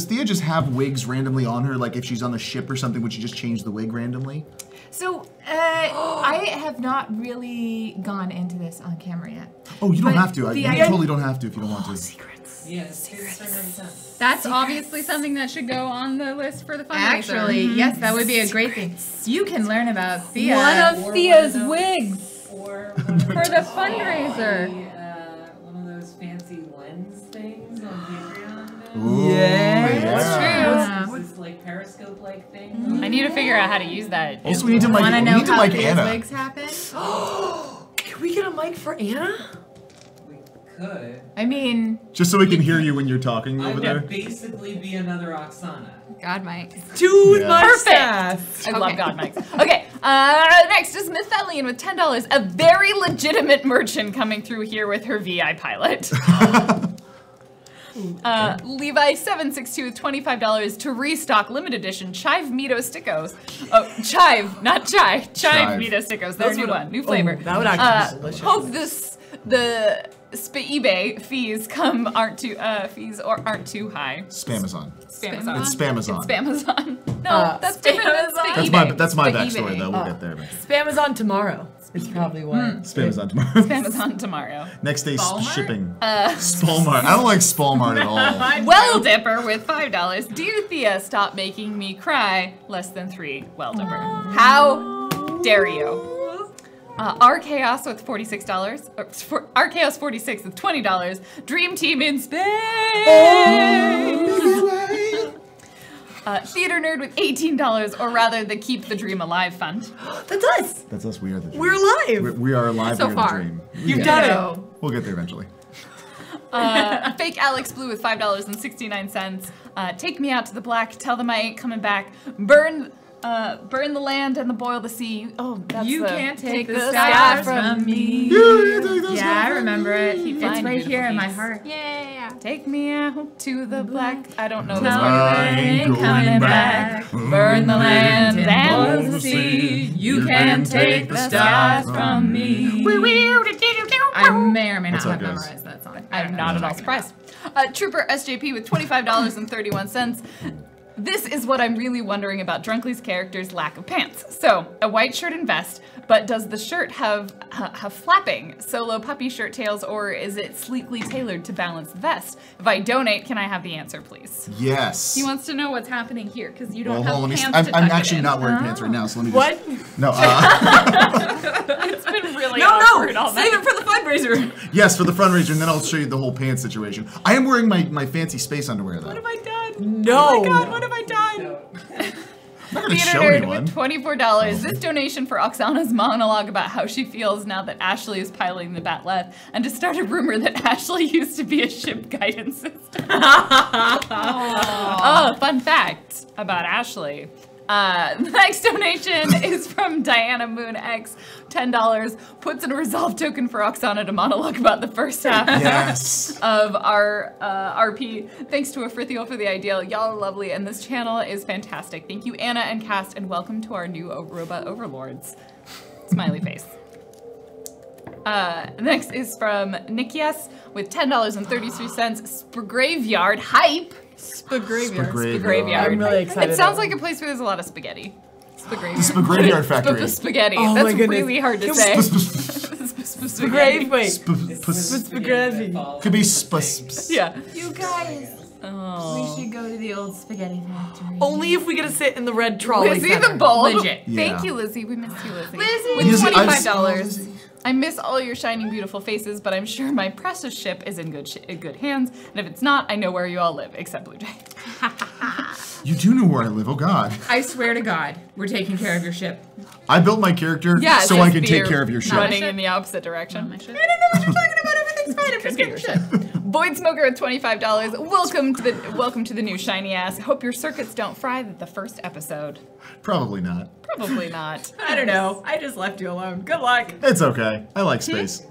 Thea just have wigs randomly on her? Like if she's on the ship or something, would she just change the wig randomly? So, I have not really gone into this on camera yet. Oh, you don't But have to. the You idea- totally don't have to if you don't want to. Secrets. Yeah, secrets. That's obviously something that should go on the list for the fundraiser. Actually, yes, that would be a great thing. You can learn about Thea. One of Or Thea's one of those- wigs. Or For the fundraiser. one of those fancy lens things on Patreon. Ooh, Yeah. That's true. What's this like periscope-like thing? I need to figure out how to use that. Also, we need to Want to we know need to how like Thea's Anna. wigs happen? Can we get a mic for Anna? We could. I mean, Just so we can hear you when you're talking I over would there. basically be another Oksana. God, Mike. Dude, Yeah. my Perfect. sass. I love God mics. Okay, next is Mythelian with $10. A very legitimate merchant coming through here with her VI pilot. Levi762 with $25 to restock limited edition Chive Mito Stickos. Oh, Chive, not Chai. Chive Chive. Mito Stickos. They're a new one, new flavor. that would actually be delicious. Hope the eBay fees aren't too high. Spamazon. Spamazon. It's Spamazon. Spamazon. No, that's different than Spamazon? That's my eBay. backstory though. We'll get there. But Spamazon tomorrow is probably what. Spamazon tomorrow. Spamazon tomorrow. Next day Spalmart? shipping. Spalmart. I don't like Spalmart at all. Well Dipper with $5. Dear Thea, stop making me cry. Less than 3. Well Dipper. How dare you? Archaos with $46. Archaos 46 with $20. Dream Team in space. Theater Nerd with $18, or rather the Keep the Dream Alive Fund. That's us. That's us. We are the dream. We're alive. We are alive. So we are far. the dream. You've Yeah. done it. so, We'll get there eventually. Fake Alex Blue with $5.69. Take me out to the black. Tell them I ain't coming back. Burn burn the land and the boil the sea. Oh, that's You the can't take the sky stars from me. Yeah, I remember it. It's Fine, right here in my beautiful heart. Yeah. Take me out to the black. I don't know this Tell part. me when ain't coming back. Burn the land and boil the sea. You can't take the stars from me. I may or may not That's how have it goes. memorized that song. I'm not at all surprised. Trooper SJP with $25.31. This is what I'm really wondering about Drunkly's character's lack of pants. So, a white shirt and vest, but does the shirt have flapping, solo puppy shirt tails, or is it sleekly tailored to balance the vest? If I donate, can I have the answer, please? Yes. He wants to know what's happening here, because you don't Well, have hold on, pants I'm to tuck actually it in. not wearing pants right now, so let me just... What? No, It's been really No, awkward no! all Save night. it for the fundraiser! yes, for the fundraiser, and then I'll show you the whole pants situation. I am wearing my fancy space underwear, though. What have I done? No! Oh my god, what have I done? I'm not going to Theater show Nerd anyone. with $24. This donation for Oksana's monologue about how she feels now that Ashley is piloting the Batleth, and to start a rumor that Ashley used to be a ship guidance system. Oh, fun fact about Ashley. The next donation is from Diana Moon X, $10. Puts in a resolve token for Oksana to monologue about the first half Yes. of our RP. Thanks to Afrithiel for the ideal. Y'all are lovely, and this channel is fantastic. Thank you, Anna and cast, and welcome to our new robot overlords. Smiley face. Next is from Nikias with $10.33. Graveyard hype. Spagraveyard. Graveyard. I'm really excited. It sounds like a place where there's a lot of spaghetti. Spagraveyard. The Spagraveyard Factory. Spaghetti. Oh That's my goodness. really hard to Can say. Grave, wait. Spaghetti. Could be sp. Yeah. You guys, Oh. we should go to the old spaghetti factory. Only if we get to sit in the red trolley. Lizzie center. the Bold. Legit. Yeah. Thank you, Lizzie. We miss you, Lizzie. Lizzie! With Lizzie, I've- $25. I miss all your shining, beautiful faces, but I'm sure my precious ship is in good hands. And if it's not, I know where you all live, except Blue Jay. You do know where I live, oh god. I swear to God, we're taking care of your ship. I built my character Yeah, so I can take care of your ship. Running in the opposite direction. My shit. I don't know what you're talking about. Everything's fine. I'm just getting shit. Void Smoker with $25. Welcome to the new shiny ass. Hope your circuits don't fry the first episode. Probably not. Probably not. I don't know. I just left you alone. Good luck. It's okay. I like space.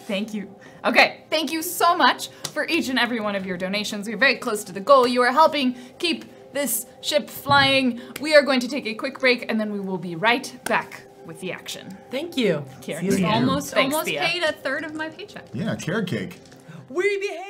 Thank you. Okay, thank you so much for each and every one of your donations. We're very close to the goal. You are helping keep this ship flying. We are going to take a quick break, and then we will be right back with the action. Thank you. Kieran. See you Thank later. you. Almost Thanks, Thea. paid a third of my paycheck. Yeah, carrot cake. We behave.